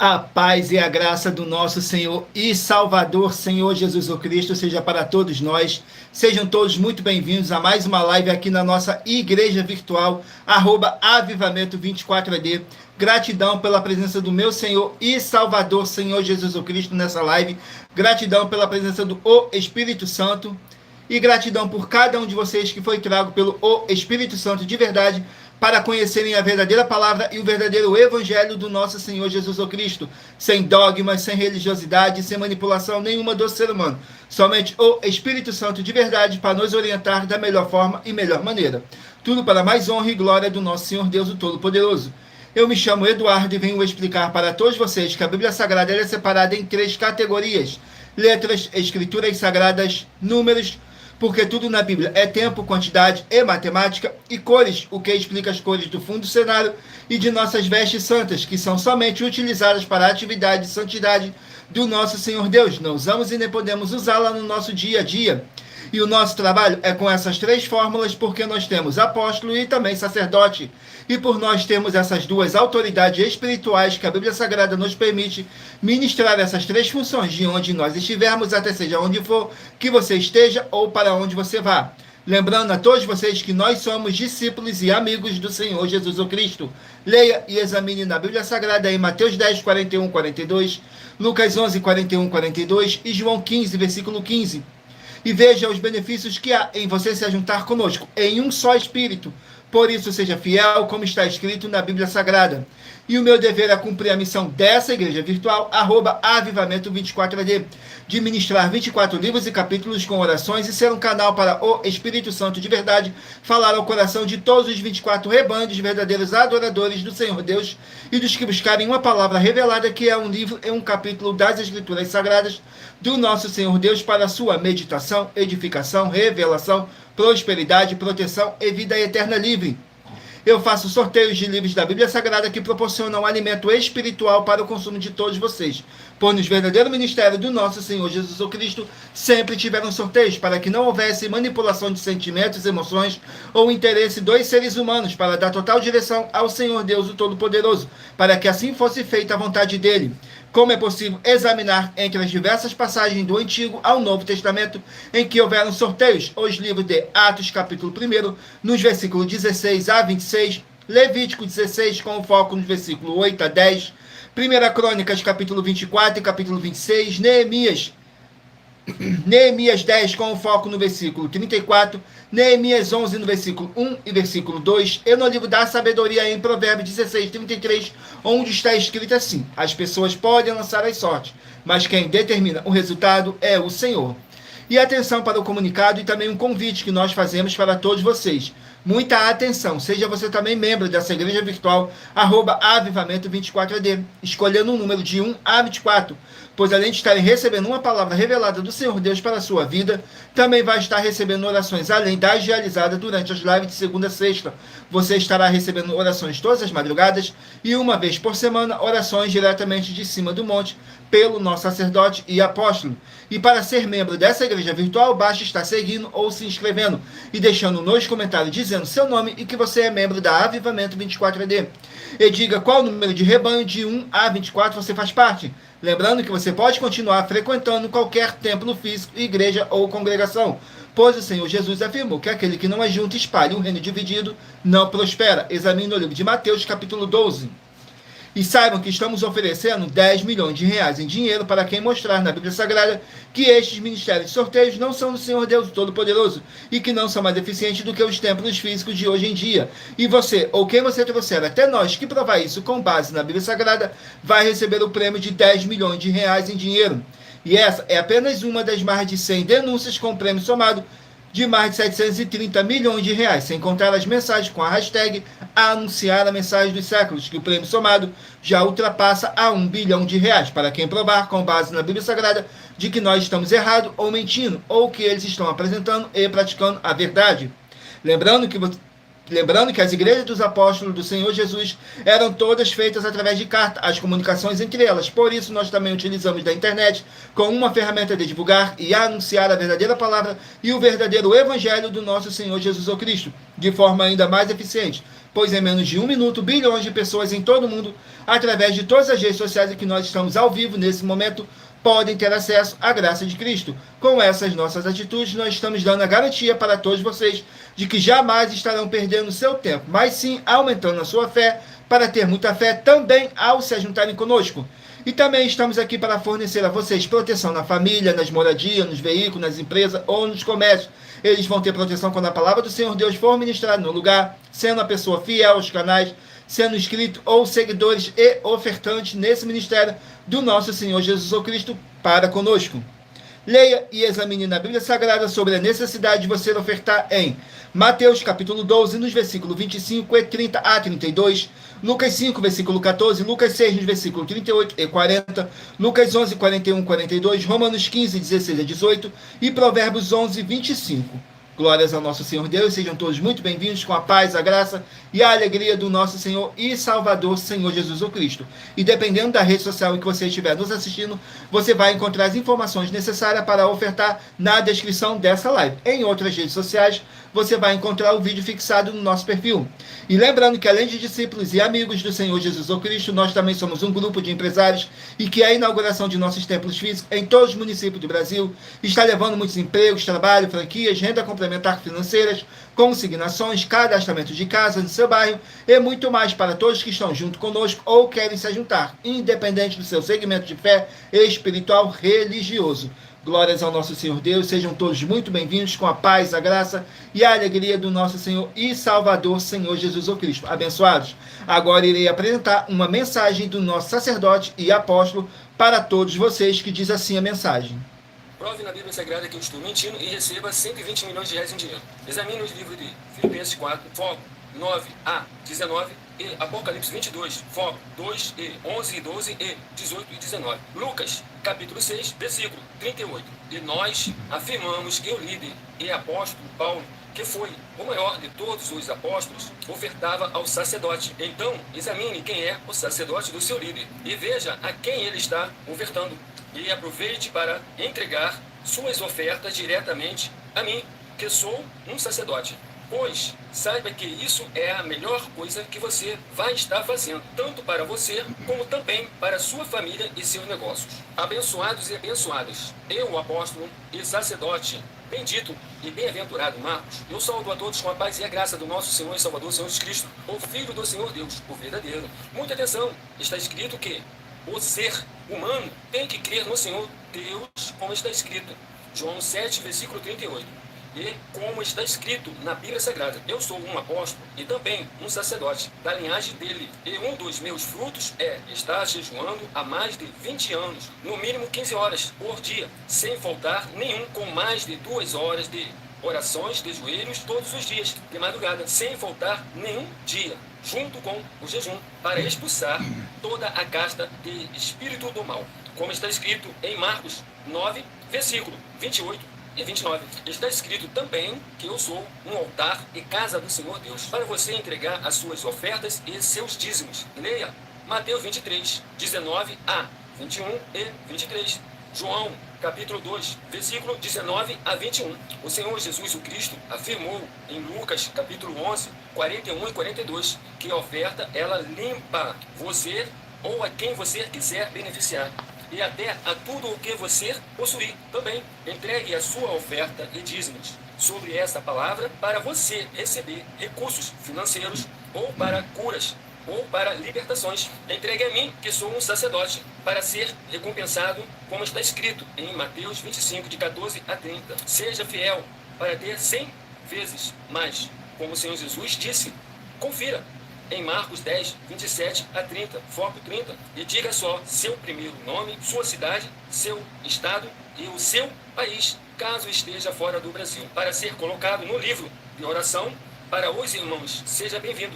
A paz e a graça do nosso Senhor e Salvador, Senhor Jesus Cristo, seja para todos nós. Sejam todos muito bem-vindos a mais uma live aqui na nossa igreja virtual, @avivamento24AD. Gratidão pela presença do meu Senhor e Salvador, Senhor Jesus Cristo, nessa live. Gratidão pela presença do Espírito Santo. E gratidão por cada um de vocês que foi trago pelo Espírito Santo de verdade, para conhecerem a verdadeira palavra e o verdadeiro evangelho do nosso Senhor Jesus Cristo, sem dogmas, sem religiosidade, sem manipulação nenhuma do ser humano. Somente o Espírito Santo de verdade para nos orientar da melhor forma e melhor maneira. Tudo para mais honra e glória do nosso Senhor Deus, o Todo-Poderoso. Eu me chamo Eduardo e venho explicar para todos vocês que a Bíblia Sagrada é separada em 3 categorias: letras, escrituras sagradas, números, porque tudo na Bíblia é tempo, quantidade e matemática, e cores, o que explica as cores do fundo do cenário e de nossas vestes santas, que são somente utilizadas para a atividade de santidade do nosso Senhor Deus. Não usamos e nem podemos usá-la no nosso dia a dia. E o nosso trabalho é com essas 3 fórmulas, porque nós temos apóstolo e também sacerdote. E por nós termos essas 2 autoridades espirituais que a Bíblia Sagrada nos permite ministrar essas 3 funções de onde nós estivermos, até seja onde for que você esteja ou para onde você vá. Lembrando a todos vocês que nós somos discípulos e amigos do Senhor Jesus Cristo. Leia e examine na Bíblia Sagrada em Mateus 10, 41, 42, Lucas 11, 41, 42 e João 15, versículo 15. E veja os benefícios que há em você se ajuntar conosco, em um só Espírito. Por isso, seja fiel, como está escrito na Bíblia Sagrada. E o meu dever é cumprir a missão dessa igreja virtual, @avivamento24AD, de ministrar 24 livros e capítulos com orações e ser um canal para o Espírito Santo de verdade, falar ao coração de todos os 24 rebanhos verdadeiros adoradores do Senhor Deus e dos que buscarem uma palavra revelada, que é um livro e um capítulo das Escrituras Sagradas do nosso Senhor Deus, para sua meditação, edificação, revelação, prosperidade, proteção e vida eterna livre. Eu faço sorteios de livros da Bíblia Sagrada que proporcionam alimento espiritual para o consumo de todos vocês. Pois no verdadeiro ministério do nosso Senhor Jesus Cristo sempre tiveram sorteios para que não houvesse manipulação de sentimentos, emoções ou interesse dos seres humanos, para dar total direção ao Senhor Deus, o Todo-Poderoso, para que assim fosse feita a vontade dele. Como é possível examinar entre as diversas passagens do Antigo ao Novo Testamento em que houveram sorteios, os livros de Atos, capítulo 1, nos versículos 16 a 26, Levítico 16, com foco nos versículos 8 a 10, 1 Crônicas, capítulo 24 e capítulo 26, Neemias 10, com foco no versículo 34, Neemias 11, no versículo 1 e versículo 2, e no livro da sabedoria em Provérbios 16, 33, onde está escrito assim: as pessoas podem lançar as sortes, mas quem determina o resultado é o Senhor. E atenção para o comunicado e também um convite que nós fazemos para todos vocês. Muita atenção, seja você também membro dessa igreja virtual, @avivamento24AD, escolhendo um número de 1 a 24, pois além de estarem recebendo uma palavra revelada do Senhor Deus para a sua vida, também vai estar recebendo orações além das realizadas durante as lives de segunda a sexta. Você estará recebendo orações todas as madrugadas e uma vez por semana, orações diretamente de cima do monte, pelo nosso sacerdote e apóstolo. E para ser membro dessa igreja virtual, basta estar seguindo ou se inscrevendo e deixando nos comentários dizendo seu nome e que você é membro da Avivamento 24AD. E diga qual número de rebanho de 1 a 24 você faz parte. Lembrando que você pode continuar frequentando qualquer templo físico, igreja ou congregação, pois o Senhor Jesus afirmou que aquele que não ajunta e espalha um reino dividido não prospera. Examine o livro de Mateus, capítulo 12. E saibam que estamos oferecendo 10 milhões de reais em dinheiro para quem mostrar na Bíblia Sagrada que estes ministérios de sorteios não são do Senhor Deus Todo-Poderoso e que não são mais eficientes do que os templos físicos de hoje em dia. E você, ou quem você trouxer até nós que provar isso com base na Bíblia Sagrada, vai receber o prêmio de 10 milhões de reais em dinheiro. E essa é apenas uma das mais de 100 denúncias com prêmio somado de mais de 730 milhões de reais, sem contar as mensagens com a hashtag anunciar a mensagem dos séculos, que o prêmio somado já ultrapassa a 1 bilhão de reais, para quem provar, com base na Bíblia Sagrada, de que nós estamos errados ou mentindo, ou que eles estão apresentando e praticando a verdade. Lembrando que as igrejas dos apóstolos do Senhor Jesus eram todas feitas através de carta, as comunicações entre elas. Por isso, nós também utilizamos da internet como uma ferramenta de divulgar e anunciar a verdadeira palavra e o verdadeiro evangelho do nosso Senhor Jesus Cristo, de forma ainda mais eficiente. pois em menos de 1 minuto, bilhões de pessoas em todo o mundo, através de todas as redes sociais em que nós estamos ao vivo nesse momento, podem ter acesso à graça de Cristo. Com essas nossas atitudes, nós estamos dando a garantia para todos vocês de que jamais estarão perdendo seu tempo, mas sim aumentando a sua fé, para ter muita fé também ao se juntarem conosco. E também estamos aqui para fornecer a vocês proteção na família, nas moradias, nos veículos, nas empresas ou nos comércios. Eles vão ter proteção quando a palavra do Senhor Deus for ministrada no lugar, sendo a pessoa fiel aos canais, sendo inscrito ou seguidores e ofertantes nesse ministério do nosso Senhor Jesus Cristo para conosco. Leia e examine na Bíblia Sagrada sobre a necessidade de você ofertar em Mateus capítulo 12, nos versículos 25 e 30 a 32, Lucas 5, versículo 14, Lucas 6, nos versículos 38 e 40, Lucas 11, 41 e 42, Romanos 15, 16 a 18 e Provérbios 11, 25. Glórias ao nosso Senhor Deus, sejam todos muito bem-vindos com a paz, a graça e a alegria do nosso Senhor e Salvador, Senhor Jesus Cristo. E dependendo da rede social em que você estiver nos assistindo, você vai encontrar as informações necessárias para ofertar na descrição dessa live. Em outras redes sociais, você vai encontrar o vídeo fixado no nosso perfil. E lembrando que além de discípulos e amigos do Senhor Jesus Cristo, nós também somos um grupo de empresários e que a inauguração de nossos templos físicos em todos os municípios do Brasil está levando muitos empregos, trabalho, franquias, renda complementar financeiras, consignações, cadastramento de casa no seu bairro e muito mais para todos que estão junto conosco ou querem se juntar, independente do seu segmento de fé espiritual religioso. Glórias ao nosso Senhor Deus, sejam todos muito bem-vindos com a paz, a graça e a alegria do nosso Senhor e Salvador, Senhor Jesus Cristo. Abençoados, agora irei apresentar uma mensagem do nosso sacerdote e apóstolo para todos vocês, que diz assim a mensagem. Prove na Bíblia Sagrada que eu estou mentindo e receba 120 milhões de reais em dinheiro. Examine os livros de Filipenses 4, foco 9 a 19 e Apocalipse 22, foco 2 e 11 e 12 e 18 e 19. Lucas, capítulo 6, versículo 38. E nós afirmamos que o líder e apóstolo Paulo, que foi o maior de todos os apóstolos, ofertava ao sacerdote. Então, examine quem é o sacerdote do seu líder e veja a quem ele está ofertando. E aproveite para entregar suas ofertas diretamente a mim, que sou um sacerdote. Pois saiba que isso é a melhor coisa que você vai estar fazendo, tanto para você, como também para sua família e seus negócios. Abençoados e abençoadas, eu, apóstolo e sacerdote, bendito e bem-aventurado Marcos, eu saúdo a todos com a paz e a graça do nosso Senhor e Salvador, Senhor Jesus Cristo, o Filho do Senhor Deus, o verdadeiro. Muita atenção, está escrito que o ser humano tem que crer no Senhor Deus, como está escrito. João 7, versículo 38. E como está escrito na Bíblia Sagrada, eu sou um apóstolo e também um sacerdote da linhagem dele. E um dos meus frutos é estar jejuando há mais de 20 anos, no mínimo 15 horas por dia, sem faltar nenhum, com mais de 2 horas de orações de joelhos todos os dias, de madrugada, sem faltar nenhum dia, junto com o jejum, para expulsar toda a casta de espírito do mal. Como está escrito em Marcos 9, versículo 28 e 29. Está escrito também que eu sou um altar e casa do Senhor Deus, para você entregar as suas ofertas e seus dízimos. Leia Mateus 23, 19 a 21 e 23. João, capítulo 2, versículo 19 a 21. O Senhor Jesus o Cristo afirmou em Lucas, capítulo 11, 41 e 42, que a oferta, ela limpa você ou a quem você quiser beneficiar. E até a tudo o que você possuir também. Entregue a sua oferta e dízimos sobre essa palavra para você receber recursos financeiros ou para curas ou para libertações. Entregue a mim, que sou um sacerdote, para ser recompensado, como está escrito em Mateus 25, de 14 a 30. Seja fiel para ter 100 vezes mais, como o Senhor Jesus disse. Confira em Marcos 10, 27 a 30, foco 30, e diga só seu primeiro nome, sua cidade, seu estado e o seu país, caso esteja fora do Brasil, para ser colocado no livro de oração para os irmãos. Seja bem-vindo.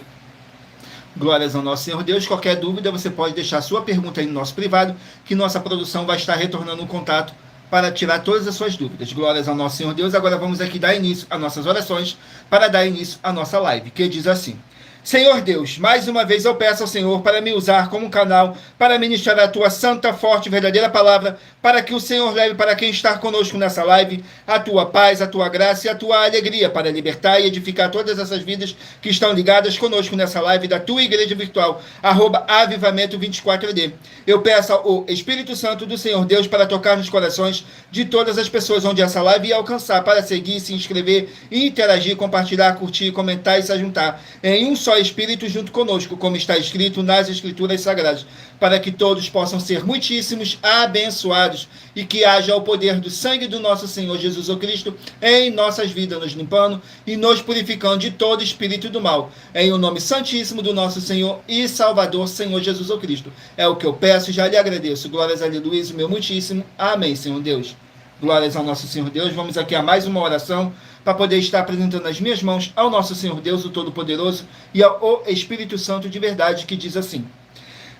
Glórias ao nosso Senhor Deus. Qualquer dúvida, você pode deixar sua pergunta aí no nosso privado, que nossa produção vai estar retornando um contato para tirar todas as suas dúvidas. Glórias ao nosso Senhor Deus. Agora vamos aqui dar início às nossas orações, para dar início à nossa live, que diz assim: Senhor Deus, mais uma vez eu peço ao Senhor para me usar como canal para ministrar a tua santa, forte e verdadeira palavra para que o Senhor leve para quem está conosco nessa live a tua paz, a tua graça e a tua alegria, para libertar e edificar todas essas vidas que estão ligadas conosco nessa live da tua igreja virtual, @avivamento24AD. Eu peço ao Espírito Santo do Senhor Deus para tocar nos corações de todas as pessoas onde essa live ia alcançar, para seguir, se inscrever, interagir, compartilhar, curtir, comentar e se ajuntar em um só Espírito junto conosco, como está escrito nas Escrituras Sagradas, para que todos possam ser muitíssimos abençoados e que haja o poder do sangue do nosso Senhor Jesus Cristo em nossas vidas, nos limpando e nos purificando de todo espírito do mal, em o nome santíssimo do nosso Senhor e Salvador, Senhor Jesus Cristo. É o que eu peço e já lhe agradeço. Glórias a Deus, o meu muitíssimo. Amém, Senhor Deus. Glórias ao nosso Senhor Deus. Vamos aqui a mais uma oração para poder estar apresentando as minhas mãos ao nosso Senhor Deus, o Todo-Poderoso, e ao Espírito Santo de verdade, que diz assim: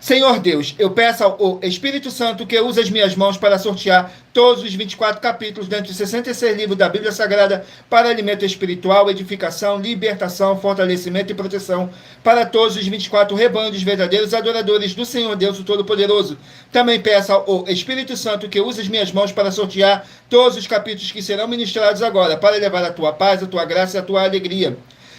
Senhor Deus, eu peço ao Espírito Santo que use as minhas mãos para sortear todos os 24 capítulos dentro de 66 livros da Bíblia Sagrada para alimento espiritual, edificação, libertação, fortalecimento e proteção para todos os 24 rebanhos dos verdadeiros adoradores do Senhor Deus, o Todo-Poderoso. Também peço ao Espírito Santo que use as minhas mãos para sortear todos os capítulos que serão ministrados agora, para levar a tua paz, a tua graça e a tua alegria,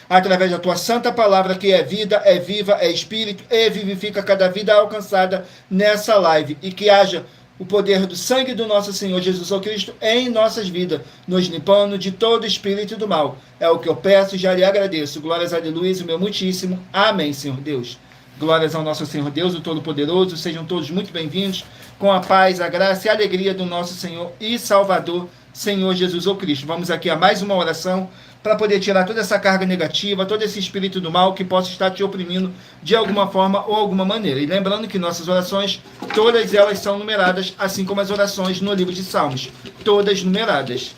através da tua santa palavra, que é vida, é viva, é espírito e vivifica cada vida alcançada nessa live, e que haja o poder do sangue do nosso Senhor Jesus Cristo em nossas vidas, nos limpando de todo espírito do mal. É o que eu peço e já lhe agradeço. Glórias a Deus, o meu muitíssimo. Amém, Senhor Deus. Glórias ao nosso Senhor Deus, o Todo-Poderoso. Sejam todos muito bem-vindos, com a paz, a graça e a alegria do nosso Senhor e Salvador, Senhor Jesus Cristo. Vamos aqui a mais uma oração para poder tirar toda essa carga negativa, todo esse espírito do mal que possa estar te oprimindo de alguma forma ou alguma maneira. E lembrando que nossas orações, todas elas são numeradas, assim como as orações no livro de Salmos, todas numeradas.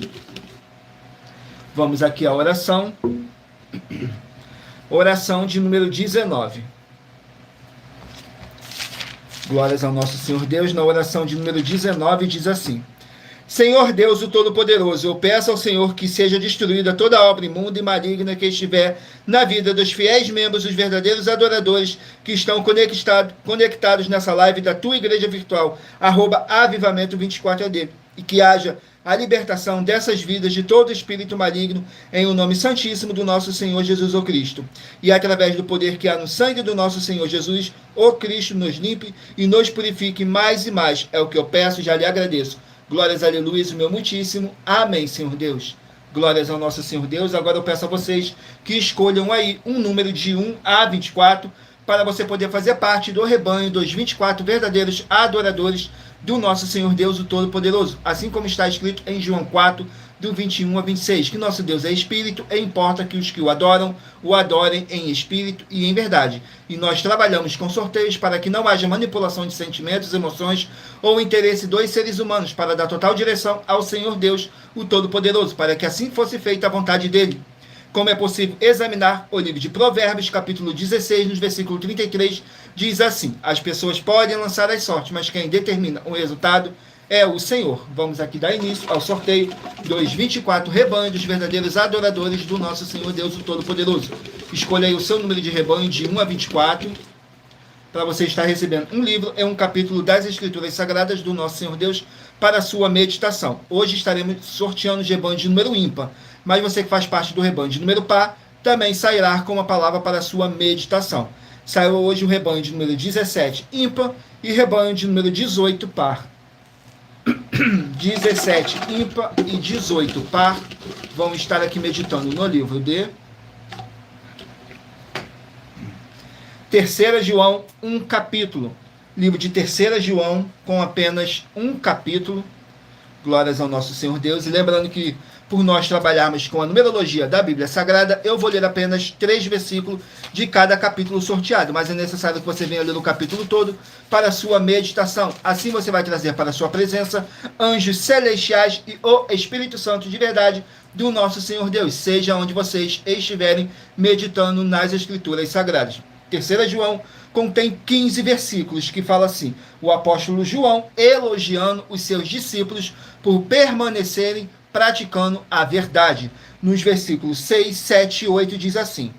Vamos aqui à oração. Oração de número 19. Glórias ao nosso Senhor Deus. Na oração de número 19 diz assim: Senhor Deus, o Todo-Poderoso, eu peço ao Senhor que seja destruída toda obra imunda e maligna que estiver na vida dos fiéis membros, dos verdadeiros adoradores que estão conectados nessa live da tua igreja virtual, @avivamento24AD, e que haja a libertação dessas vidas de todo espírito maligno, em o nome santíssimo do nosso Senhor Jesus o Cristo. E através do poder que há no sangue do nosso Senhor Jesus, o Cristo nos limpe e nos purifique mais e mais. É o que eu peço e já lhe agradeço. Glórias a Deus, o meu muitíssimo. Amém, Senhor Deus. Glórias ao nosso Senhor Deus. Agora eu peço a vocês que escolham aí um número de 1 a 24, para você poder fazer parte do rebanho dos 24 verdadeiros adoradores do nosso Senhor Deus, o Todo-Poderoso. Assim como está escrito em João 4, do 21 a 26, que nosso Deus é espírito e importa que os que o adorem em espírito e em verdade. E nós trabalhamos com sorteios para que não haja manipulação de sentimentos, emoções ou interesse dos seres humanos, para dar total direção ao Senhor Deus, o Todo-Poderoso, para que assim fosse feita a vontade dele. Como é possível examinar o livro de Provérbios, capítulo 16, no versículo 33, diz assim: as pessoas podem lançar as sortes, mas quem determina o resultado é o Senhor. Vamos aqui dar início ao sorteio dos 24 rebanhos dos verdadeiros adoradores do nosso Senhor Deus, o Todo-Poderoso. Escolha aí o seu número de rebanho de 1 a 24, para você estar recebendo um livro e um capítulo das Escrituras Sagradas do nosso Senhor Deus para a sua meditação. Hoje estaremos sorteando os rebanhos de número ímpar, mas você que faz parte do rebanho de número par também sairá com uma palavra para a sua meditação. Saiu hoje o rebanho de número 17 ímpar e rebanho de número 18 par. 17 ímpar e 18 par vão estar aqui meditando no livro de 3 João, um capítulo. Livro de 3 João com apenas um capítulo. Glórias ao nosso Senhor Deus. E lembrando que, por nós trabalharmos com a numerologia da Bíblia Sagrada, eu vou ler apenas 3 versículos de cada capítulo sorteado, mas é necessário que você venha ler o capítulo todo para a sua meditação. Assim você vai trazer para a sua presença anjos celestiais e o Espírito Santo de verdade do nosso Senhor Deus, seja onde vocês estiverem meditando nas Escrituras Sagradas. 3 João contém 15 versículos que fala assim: o apóstolo João elogiando os seus discípulos por permanecerem praticando a verdade. Nos versículos 6, 7 e 8 diz assim: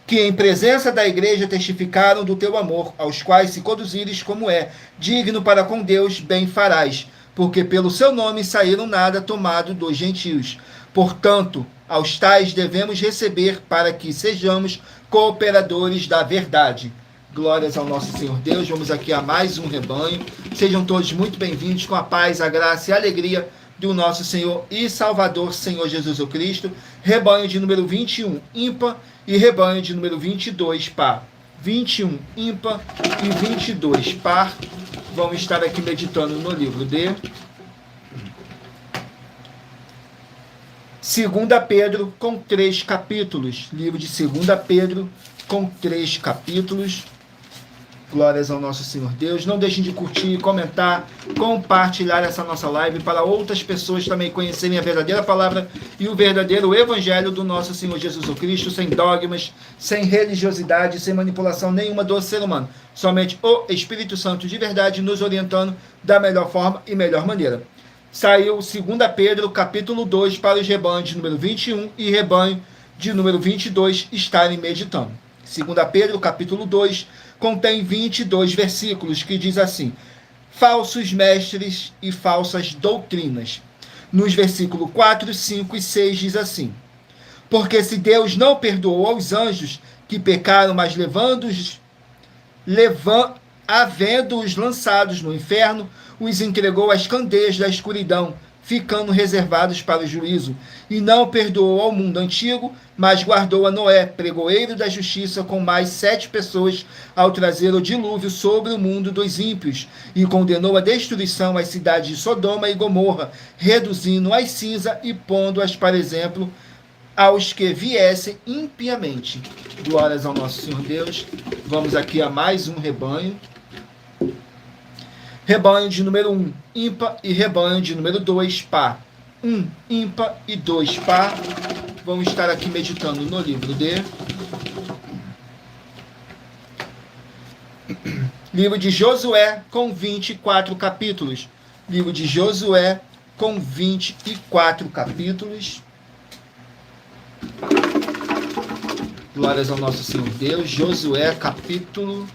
que em presença da igreja testificaram do teu amor, aos quais se conduzires como é digno para com Deus, bem farás. porque pelo seu nome saíram nada tomado dos gentios. Portanto, aos tais devemos receber para que sejamos cooperadores da verdade. Glórias ao nosso Senhor Deus. Vamos aqui a mais um rebanho. Sejam todos muito bem-vindos com a paz, a graça e a alegria do nosso Senhor e Salvador, Senhor Jesus Cristo. Rebanho de número 21, ímpar, e rebanho de número 22, par. 21, ímpar, e 22, par. Vamos estar aqui meditando no livro de 2 Pedro, com 3 capítulos. Livro de 2 Pedro, com 3 capítulos. Glórias ao nosso Senhor Deus. Não deixem de curtir, comentar, compartilhar essa nossa live para outras pessoas também conhecerem a verdadeira palavra e o verdadeiro evangelho do nosso Senhor Jesus Cristo, sem dogmas, sem religiosidade, sem manipulação nenhuma do ser humano. Somente o Espírito Santo de verdade nos orientando da melhor forma e melhor maneira. Saiu 2 Pedro, capítulo 2, para os rebanhos de número 21 e rebanho de número 22 estarem meditando. 2 Pedro, capítulo 2, contém 22 versículos que diz assim: falsos mestres e falsas doutrinas. Nos versículos 4, 5 e 6 diz assim: porque se Deus não perdoou aos anjos que pecaram, mas havendo-os lançados no inferno, os entregou às candeias da escuridão, ficando reservados para o juízo, e não perdoou ao mundo antigo, mas guardou a Noé, pregoeiro da justiça, com mais 7 pessoas, ao trazer o dilúvio sobre o mundo dos ímpios, e condenou a destruição às cidades de Sodoma e Gomorra, reduzindo as cinza e pondo-as para exemplo aos que viessem impiamente. Glórias ao nosso Senhor Deus. Vamos aqui a mais um rebanho. Rebanho de número 1, ímpar, e rebanho de número 2, par. 1, ímpar, e 2, par. Vamos estar aqui meditando no livro de Josué, com 24 capítulos. Livro de Josué, com 24 capítulos. Glórias ao nosso Senhor Deus. Josué, capítulo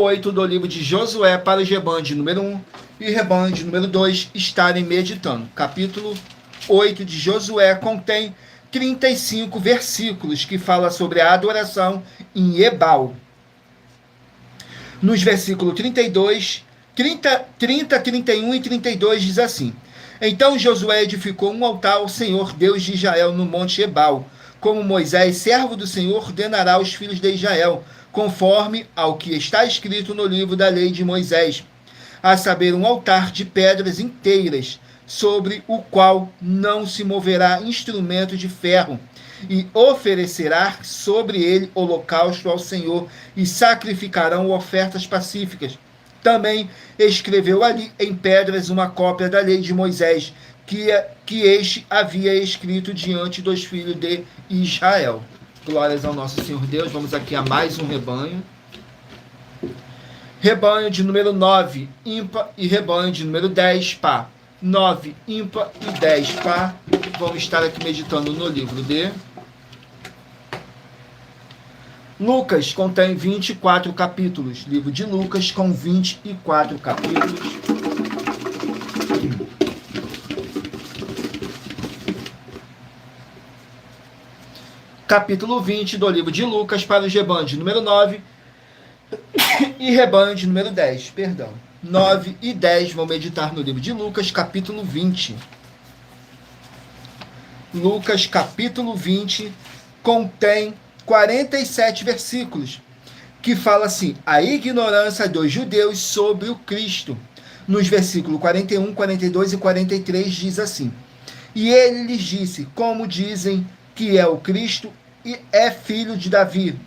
8 do livro de Josué, para os rebanhos de número 1 e rebanho de número 2 estarem meditando. Capítulo 8 de Josué contém 35 versículos que fala sobre a adoração em Ebal. Nos versículos 30, 31 e 32 diz assim: então Josué edificou um altar ao Senhor, Deus de Israel, no monte Ebal, como Moisés, servo do Senhor, ordenará aos filhos de Israel, conforme ao que está escrito no livro da lei de Moisés, a saber, um altar de pedras inteiras, sobre o qual não se moverá instrumento de ferro, e oferecerá sobre ele holocausto ao Senhor, e sacrificarão ofertas pacíficas. Também escreveu ali em pedras uma cópia da lei de Moisés, que este havia escrito diante dos filhos de Israel. Glórias ao nosso Senhor Deus. Vamos aqui a mais um rebanho. Rebanho de número 9, ímpar, e rebanho de número 10, par. 9, ímpar, e 10, par. Vamos estar aqui meditando no livro de Lucas, contém 24 capítulos. Livro de Lucas, com 24 capítulos. Capítulo 20 do livro de Lucas, para os rebanhos de número 9 e rebanho de número 10. Perdão. 9 e 10 vão meditar no livro de Lucas, capítulo 20. Lucas, capítulo 20, contém 47 versículos, que fala assim: a ignorância dos judeus sobre o Cristo. Nos versículos 41, 42 e 43 diz assim: e ele lhes disse, como dizem que é o Cristo e é filho de Davi.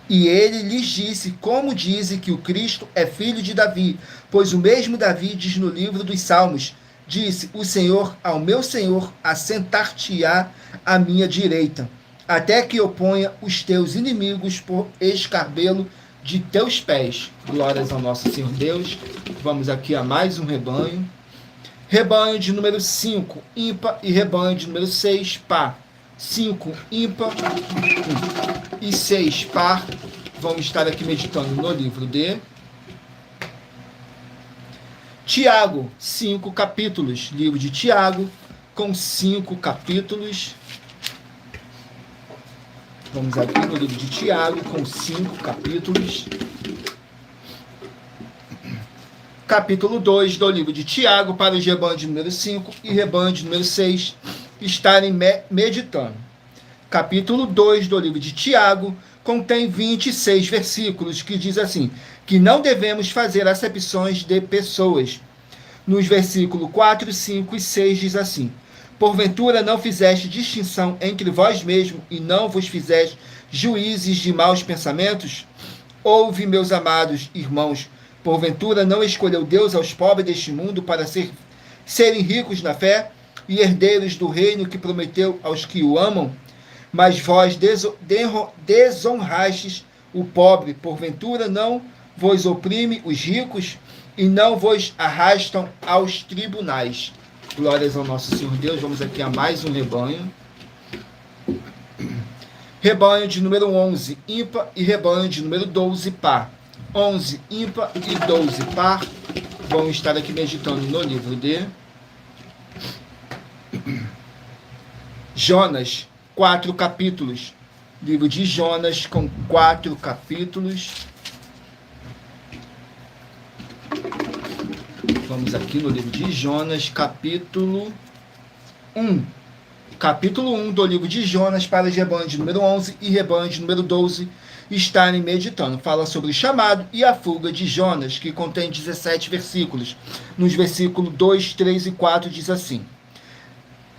E ele lhes disse, como dizem que o Cristo é filho de Davi, pois o mesmo Davi diz no livro dos Salmos, disse o Senhor ao meu Senhor, assentar-te-á à minha direita, até que eu ponha os teus inimigos por escabelo de teus pés. Glórias ao nosso Senhor Deus. Vamos aqui a mais um rebanho. Rebanho de número 5, ímpar, e rebanho de número 6, par. 5, ímpar, e 6, par. Vamos estar aqui meditando no livro de Tiago, 5 capítulos. Livro de Tiago, com 5 capítulos. Vamos aqui no livro de Tiago, com 5 capítulos. Capítulo 2 do livro de Tiago, para os rebanhos de número 5 e rebanho de número 6 estarem meditando. Capítulo 2 do livro de Tiago contém 26 versículos, que diz assim, que não devemos fazer acepções de pessoas. Nos versículos 4, 5 e 6 diz assim, porventura não fizeste distinção entre vós mesmos e não vos fizeste juízes de maus pensamentos? Ouve, meus amados irmãos, porventura não escolheu Deus aos pobres deste mundo para serem ricos na fé e herdeiros do reino que prometeu aos que o amam? Mas vós desonrastes o pobre, porventura não vos oprime os ricos e não vos arrastam aos tribunais. Glórias ao nosso Senhor Deus. Vamos aqui a mais um rebanho. Rebanho de número 11, ímpar, e rebanho de número 12, par. 11, ímpar e 12, par. Vão estar aqui meditando no livro de Jonas, 4 capítulos. Livro de Jonas com 4 capítulos. Vamos aqui no livro de Jonas, capítulo 1. Capítulo 1 do livro de Jonas para os rebanhos de número 11 e rebanho de número 12 estarem meditando. Fala sobre o chamado e a fuga de Jonas, que contém 17 versículos. Nos versículos 2, 3 e 4 diz assim,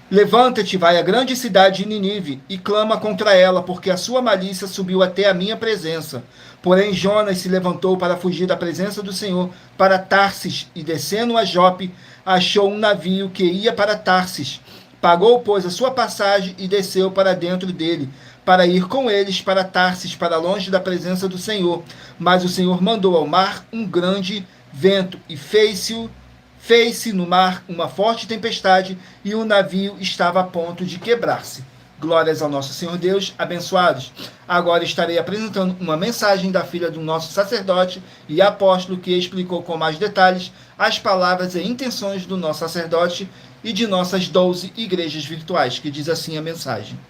levanta-te, vai à grande cidade de Ninive e clama contra ela, porque a sua malícia subiu até a minha presença. Porém, Jonas se levantou para fugir da presença do Senhor para Tarsis, e descendo a Jope, achou um navio que ia para Tarsis. Pagou, pois, a sua passagem e desceu para dentro dele, para ir com eles para Tarsis, para longe da presença do Senhor. Mas o Senhor mandou ao mar um grande vento, e fez-se no mar uma forte tempestade, e o navio estava a ponto de quebrar-se. Glórias ao nosso Senhor Deus, abençoados. Agora estarei apresentando uma mensagem da filha do nosso sacerdote e apóstolo, que explicou com mais detalhes as palavras e intenções do nosso sacerdote e de nossas 12 igrejas virtuais, que diz assim a mensagem.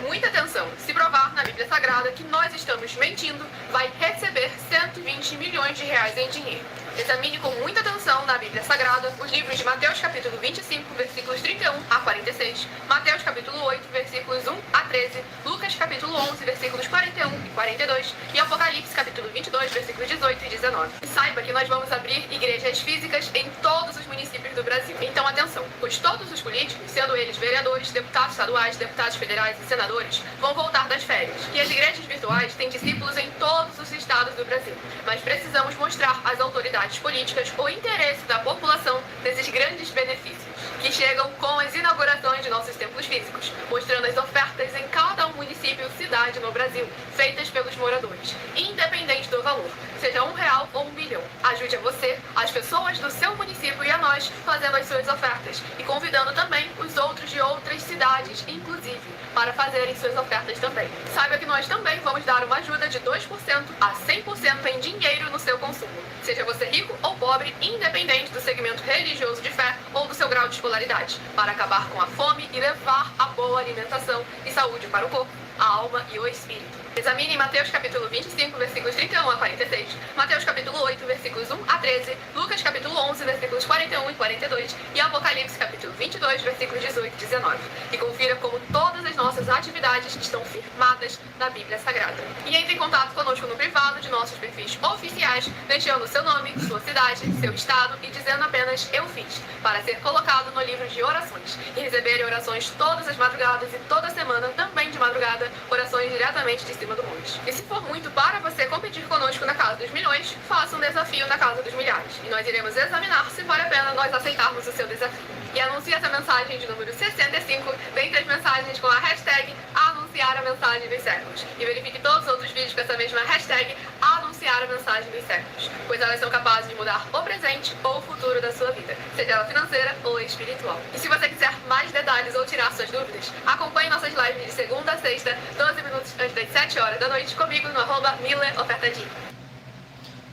Muita atenção! Se provar na Bíblia Sagrada que nós estamos mentindo, vai receber 120 milhões de reais em dinheiro. Examine com muita atenção na Bíblia Sagrada os livros de Mateus capítulo 25, versículos 31 a 46, Mateus capítulo 8, versículos 1 a 13, Lucas capítulo 11, versículos 41 e 42 e Apocalipse capítulo 22, versículos 18 e 19. E saiba que nós vamos abrir igrejas físicas em todos os municípios do Brasil. Então atenção, pois todos os políticos, sendo eles vereadores, deputados estaduais, deputados federais e senadores, vão voltar das férias. E as igrejas virtuais têm discípulos em todos os estados do Brasil. Mas precisamos mostrar às autoridades políticas o interesse da população nesses grandes benefícios, que chegam com as inaugurações de nossos templos físicos, mostrando as ofertas em cada município e cidade no Brasil, feitas pelos moradores, independente do valor, seja R$1 ou R$1 milhão. Ajude a você, as pessoas do seu município e a nós, fazendo as suas ofertas e convidando também os outros de outras cidades, inclusive, para fazerem suas ofertas também. Saiba que nós também vamos dar uma ajuda de 2% a 100% em dinheiro no seu consumo, seja você rico ou pobre, independente do segmento religioso de fé ou do seu grau de escolaridade, para acabar com a fome e levar a boa alimentação e saúde para o corpo, a alma e o espírito. Examine Mateus capítulo 25, versículos 31 a 46, Mateus capítulo 8, versículos 1 a 13, Lucas capítulo 11, versículos 41 e 42 e Apocalipse capítulo 22, versículos 18 e 19. E confira como todas as nossas atividades estão firmadas na Bíblia Sagrada. E entre em contato conosco no privado de nossos perfis oficiais, deixando seu nome, sua cidade, seu estado e dizendo apenas "eu fiz", para ser colocado no livro de orações e receber orações todas as madrugadas e toda semana, também de madrugada, orações diretamente de cima do monte. E se for muito para você competir conosco na Casa dos Milhões, faça um desafio na Casa dos Milhares. E nós iremos examinar se vale a pena nós aceitarmos o seu desafio. E anuncie essa mensagem de número 65 dentre as mensagens com a hashtag anunciar a mensagem dos séculos. E verifique todos os outros vídeos com essa mesma hashtag anunciar a mensagem dos séculos, pois elas são capazes de mudar o presente ou o futuro da sua vida, seja ela financeira ou espiritual. E se você quiser mais detalhes ou tirar suas dúvidas, acompanhe nossas lives de segunda a sexta, 12 minutos antes das 7 horas da noite, comigo no @MillerOfertadinho.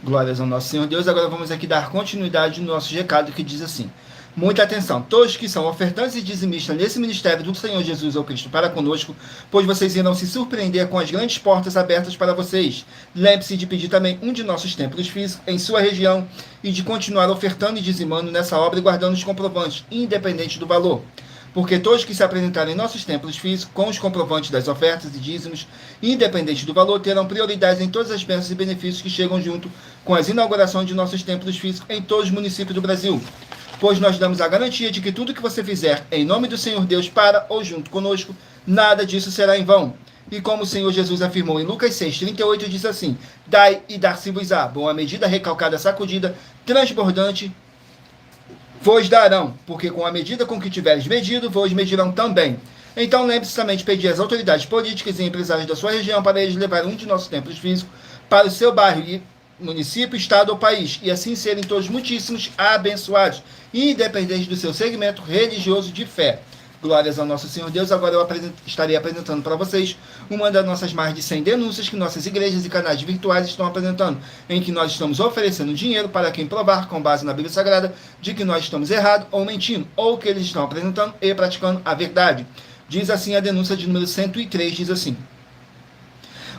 Glórias ao nosso Senhor Deus. Agora vamos aqui dar continuidade no nosso recado que diz assim: muita atenção, todos que são ofertantes e dizimistas nesse ministério do Senhor Jesus ou Cristo para conosco, pois vocês irão se surpreender com as grandes portas abertas para vocês. Lembre-se de pedir também um de nossos templos físicos em sua região e de continuar ofertando e dizimando nessa obra e guardando os comprovantes, independente do valor. Porque todos que se apresentarem em nossos templos físicos com os comprovantes das ofertas e dízimos, independente do valor, terão prioridade em todas as bênçãos e benefícios que chegam junto com as inaugurações de nossos templos físicos em todos os municípios do Brasil. Pois nós damos a garantia de que tudo que você fizer em nome do Senhor Deus para ou junto conosco, nada disso será em vão. E como o Senhor Jesus afirmou em Lucas 6,38, diz assim: dai e dar-se-vos-á, boa medida, recalcada, sacudida, transbordante, vos darão, porque com a medida com que tiveres medido, vos medirão também. Então lembre-se também de pedir às autoridades políticas e empresários da sua região para eles levarem um de nossos templos físicos para o seu bairro e município, estado ou país, e assim serem todos muitíssimos abençoados, independente do seu segmento religioso de fé. Glórias ao nosso Senhor Deus. Agora eu estarei apresentando para vocês uma das nossas mais de 100 denúncias que nossas igrejas e canais virtuais estão apresentando, em que nós estamos oferecendo dinheiro para quem provar, com base na Bíblia Sagrada, de que nós estamos errados ou mentindo, ou que eles estão apresentando e praticando a verdade. Diz assim a denúncia de número 103, diz assim: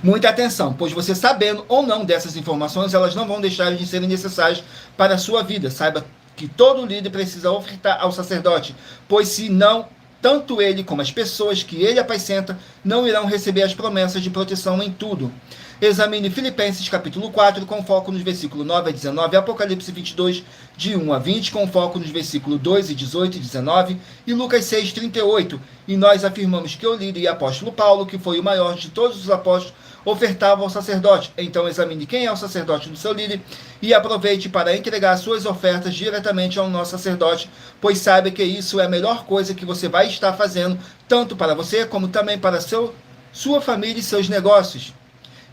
muita atenção, pois você sabendo ou não dessas informações, elas não vão deixar de serem necessárias para a sua vida. Saiba que todo líder precisa ofertar ao sacerdote, pois se não, tanto ele como as pessoas que ele apacenta não irão receber as promessas de proteção em tudo. Examine Filipenses capítulo 4, com foco nos versículos 9 a 19, Apocalipse 22, de 1 a 20, com foco nos versículos 2 e 18 e 19, e Lucas 6, 38. E nós afirmamos que o líder e apóstolo Paulo, que foi o maior de todos os apóstolos, ofertava ao sacerdote. Então examine quem é o sacerdote do seu líder e aproveite para entregar suas ofertas diretamente ao nosso sacerdote, pois saiba que isso é a melhor coisa que você vai estar fazendo, tanto para você como também para sua família e seus negócios.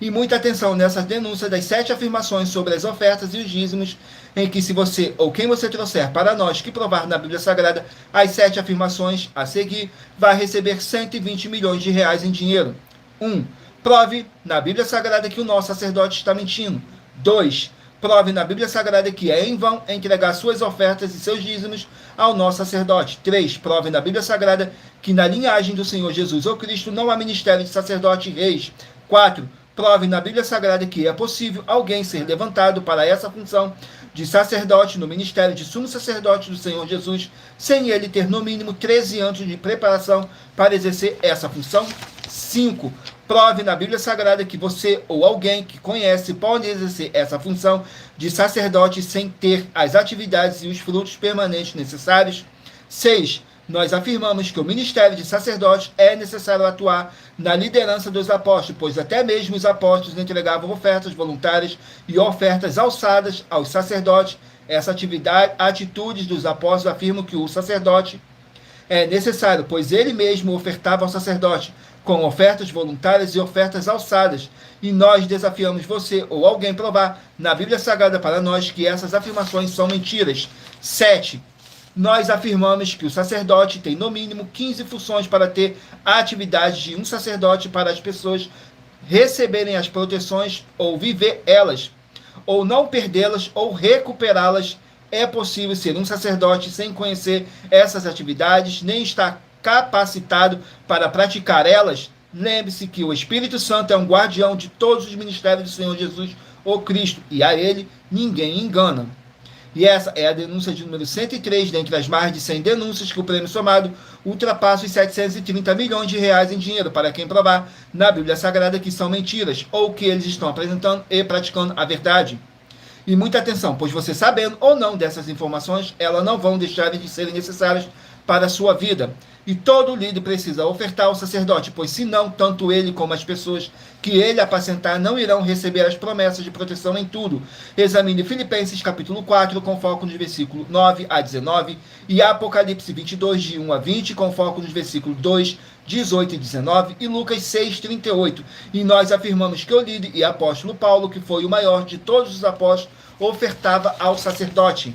E muita atenção nessas denúncias das 7 afirmações sobre as ofertas e os dízimos, em que se você ou quem você trouxer para nós que provar na Bíblia Sagrada as 7 afirmações a seguir, vai receber 120 milhões de reais em dinheiro. 1. Prove na Bíblia Sagrada que o nosso sacerdote está mentindo. 2. Prove na Bíblia Sagrada que é em vão entregar suas ofertas e seus dízimos ao nosso sacerdote. 3. Prove na Bíblia Sagrada que na linhagem do Senhor Jesus ou Cristo não há ministério de sacerdote e reis. 4. Prove na Bíblia Sagrada que é possível alguém ser levantado para essa função de sacerdote no ministério de sumo sacerdote do Senhor Jesus, sem ele ter no mínimo 13 anos de preparação para exercer essa função. 5. Prove na Bíblia Sagrada que você ou alguém que conhece pode exercer essa função de sacerdote sem ter as atividades e os frutos permanentes necessários. 6. Nós afirmamos que o ministério de sacerdote é necessário atuar na liderança dos apóstolos, pois até mesmo os apóstolos entregavam ofertas voluntárias e ofertas alçadas aos sacerdotes. Essa atitudes dos apóstolos afirmam que o sacerdote é necessário, pois ele mesmo ofertava ao sacerdote, com ofertas voluntárias e ofertas alçadas. E nós desafiamos você ou alguém provar na Bíblia Sagrada para nós que essas afirmações são mentiras. 7. Nós afirmamos que o sacerdote tem no mínimo 15 funções para ter a atividade de um sacerdote para as pessoas receberem as proteções ou viver elas, ou não perdê-las ou recuperá-las. É possível ser um sacerdote sem conhecer essas atividades, nem estar capacitado para praticar elas. Lembre-se que o Espírito Santo é um guardião de todos os ministérios do Senhor Jesus ou Cristo, e a ele ninguém engana. E essa é a denúncia de número 103, dentre as mais de 100 denúncias que o prêmio somado ultrapassa os 730 milhões de reais em dinheiro para quem provar na Bíblia Sagrada que são mentiras, ou que eles estão apresentando e praticando a verdade. E muita atenção, pois você sabendo ou não dessas informações, elas não vão deixar de serem necessárias para a sua vida. E todo líder precisa ofertar ao sacerdote, pois senão, tanto ele como as pessoas que ele apacentar não irão receber as promessas de proteção em tudo. Examine Filipenses capítulo 4, com foco nos versículos 9 a 19, e Apocalipse 22, de 1 a 20, com foco nos versículos 2, 18 e 19, e Lucas 6, 38. E nós afirmamos que o líder e apóstolo Paulo, que foi o maior de todos os apóstolos, ofertava ao sacerdote.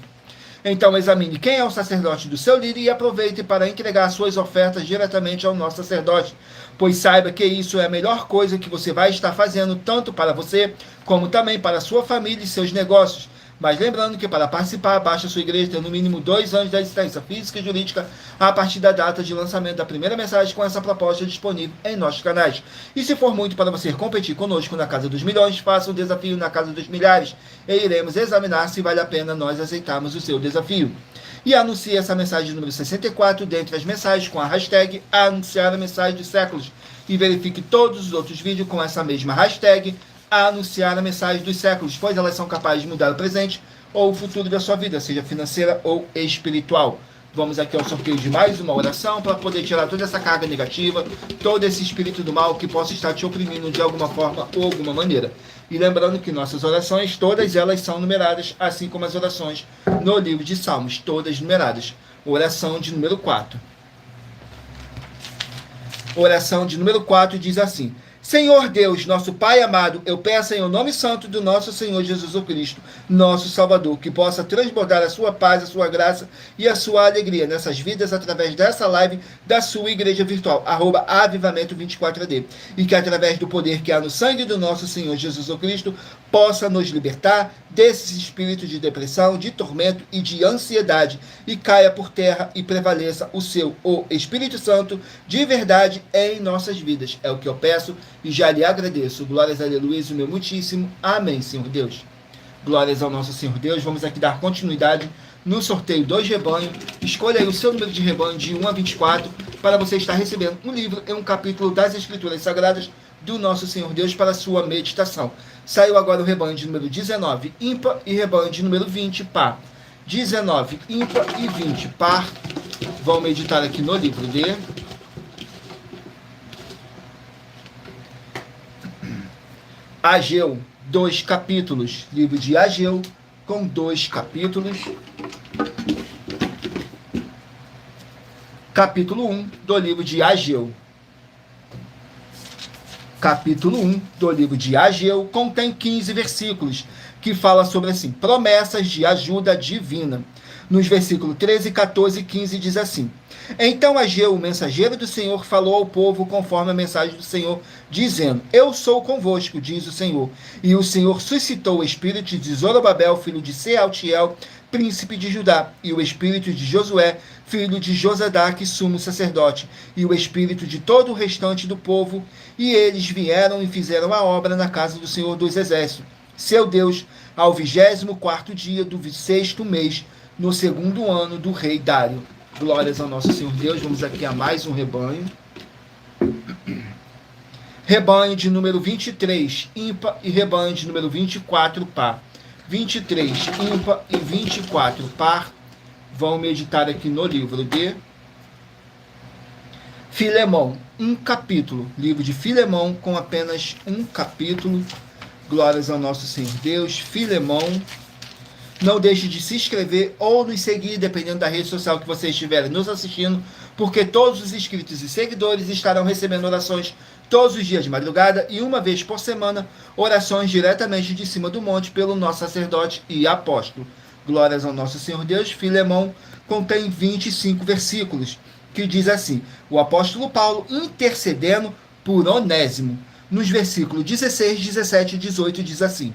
Então examine quem é o sacerdote do seu líder e aproveite para entregar suas ofertas diretamente ao nosso sacerdote, pois saiba que isso é a melhor coisa que você vai estar fazendo, tanto para você, como também para a sua família e seus negócios. Mas lembrando que para participar, basta a sua igreja ter no mínimo 2 anos de existência física e jurídica a partir da data de lançamento da primeira mensagem com essa proposta disponível em nossos canais. E se for muito para você competir conosco na Casa dos Milhões, faça um desafio na Casa dos Milhares e iremos examinar se vale a pena nós aceitarmos o seu desafio. E anuncie essa mensagem número 64 dentre as mensagens com a hashtag anunciar a mensagem dos séculos. E verifique todos os outros vídeos com essa mesma hashtag anunciar a mensagem dos séculos, pois elas são capazes de mudar o presente ou o futuro da sua vida, seja financeira ou espiritual. Vamos aqui ao sorteio de mais uma oração para poder tirar toda essa carga negativa, todo esse espírito do mal que possa estar te oprimindo de alguma forma ou alguma maneira. E lembrando que nossas orações, todas elas são numeradas, assim como as orações no livro de Salmos, todas numeradas. Oração de número 4. Oração de número 4 diz assim: Senhor Deus, nosso Pai amado, eu peço em o nome santo do nosso Senhor Jesus Cristo, nosso Salvador, que possa transbordar a sua paz, a sua graça e a sua alegria nessas vidas através dessa live da sua igreja virtual, @avivamento24AD, e que através do poder que há no sangue do nosso Senhor Jesus Cristo, possa nos libertar desse espírito de depressão, de tormento e de ansiedade, e caia por terra e prevaleça o Espírito Santo de verdade em nossas vidas. É o que eu peço e já lhe agradeço. Glórias, aleluia, o meu muitíssimo. Amém, Senhor Deus. Glórias ao nosso Senhor Deus. Vamos aqui dar continuidade no sorteio dos rebanhos. Escolha aí o seu número de rebanho de 1 a 24 para você estar recebendo um livro e um capítulo das Escrituras Sagradas do nosso Senhor Deus para a sua meditação. Saiu agora o rebanho de número 19, ímpar, e rebanho de número 20, par. 19, ímpar e 20, par. Vamos meditar aqui no livro de Ageu, 2 capítulos. Livro de Ageu, com 2 capítulos. Capítulo 1 do livro de Ageu. Capítulo 1 do livro de Ageu contém 15 versículos, que fala sobre assim, promessas de ajuda divina. Nos versículos 13, 14 e 15 diz assim: Então Ageu, o mensageiro do Senhor, falou ao povo conforme a mensagem do Senhor, dizendo: Eu sou convosco, diz o Senhor. E o Senhor suscitou o espírito de Zorobabel, filho de Sealtiel, príncipe de Judá, e o espírito de Josué, filho de Josadaque, sumo sacerdote, e o espírito de todo o restante do povo, e eles vieram e fizeram a obra na casa do Senhor dos Exércitos, seu Deus, ao 24º dia do 6º mês, no 2º ano do rei Dário. Glórias ao nosso Senhor Deus. Vamos aqui a mais um rebanho. Rebanho de número 23, ímpar, e rebanho de número 24, par. 23, ímpar, e 24, par. Vão meditar aqui no livro de Filemão, um capítulo. Livro de Filemão com apenas um capítulo. Glórias ao nosso Senhor Deus. Filemão. Não deixe de se inscrever ou nos seguir, dependendo da rede social que você estiver nos assistindo, porque todos os inscritos e seguidores estarão recebendo orações todos os dias de madrugada e uma vez por semana, orações diretamente de cima do monte pelo nosso sacerdote e apóstolo. Glórias ao nosso Senhor Deus. Filemão contém 25 versículos, que diz assim: o apóstolo Paulo intercedendo por Onésimo. Nos versículos 16, 17 e 18 diz assim: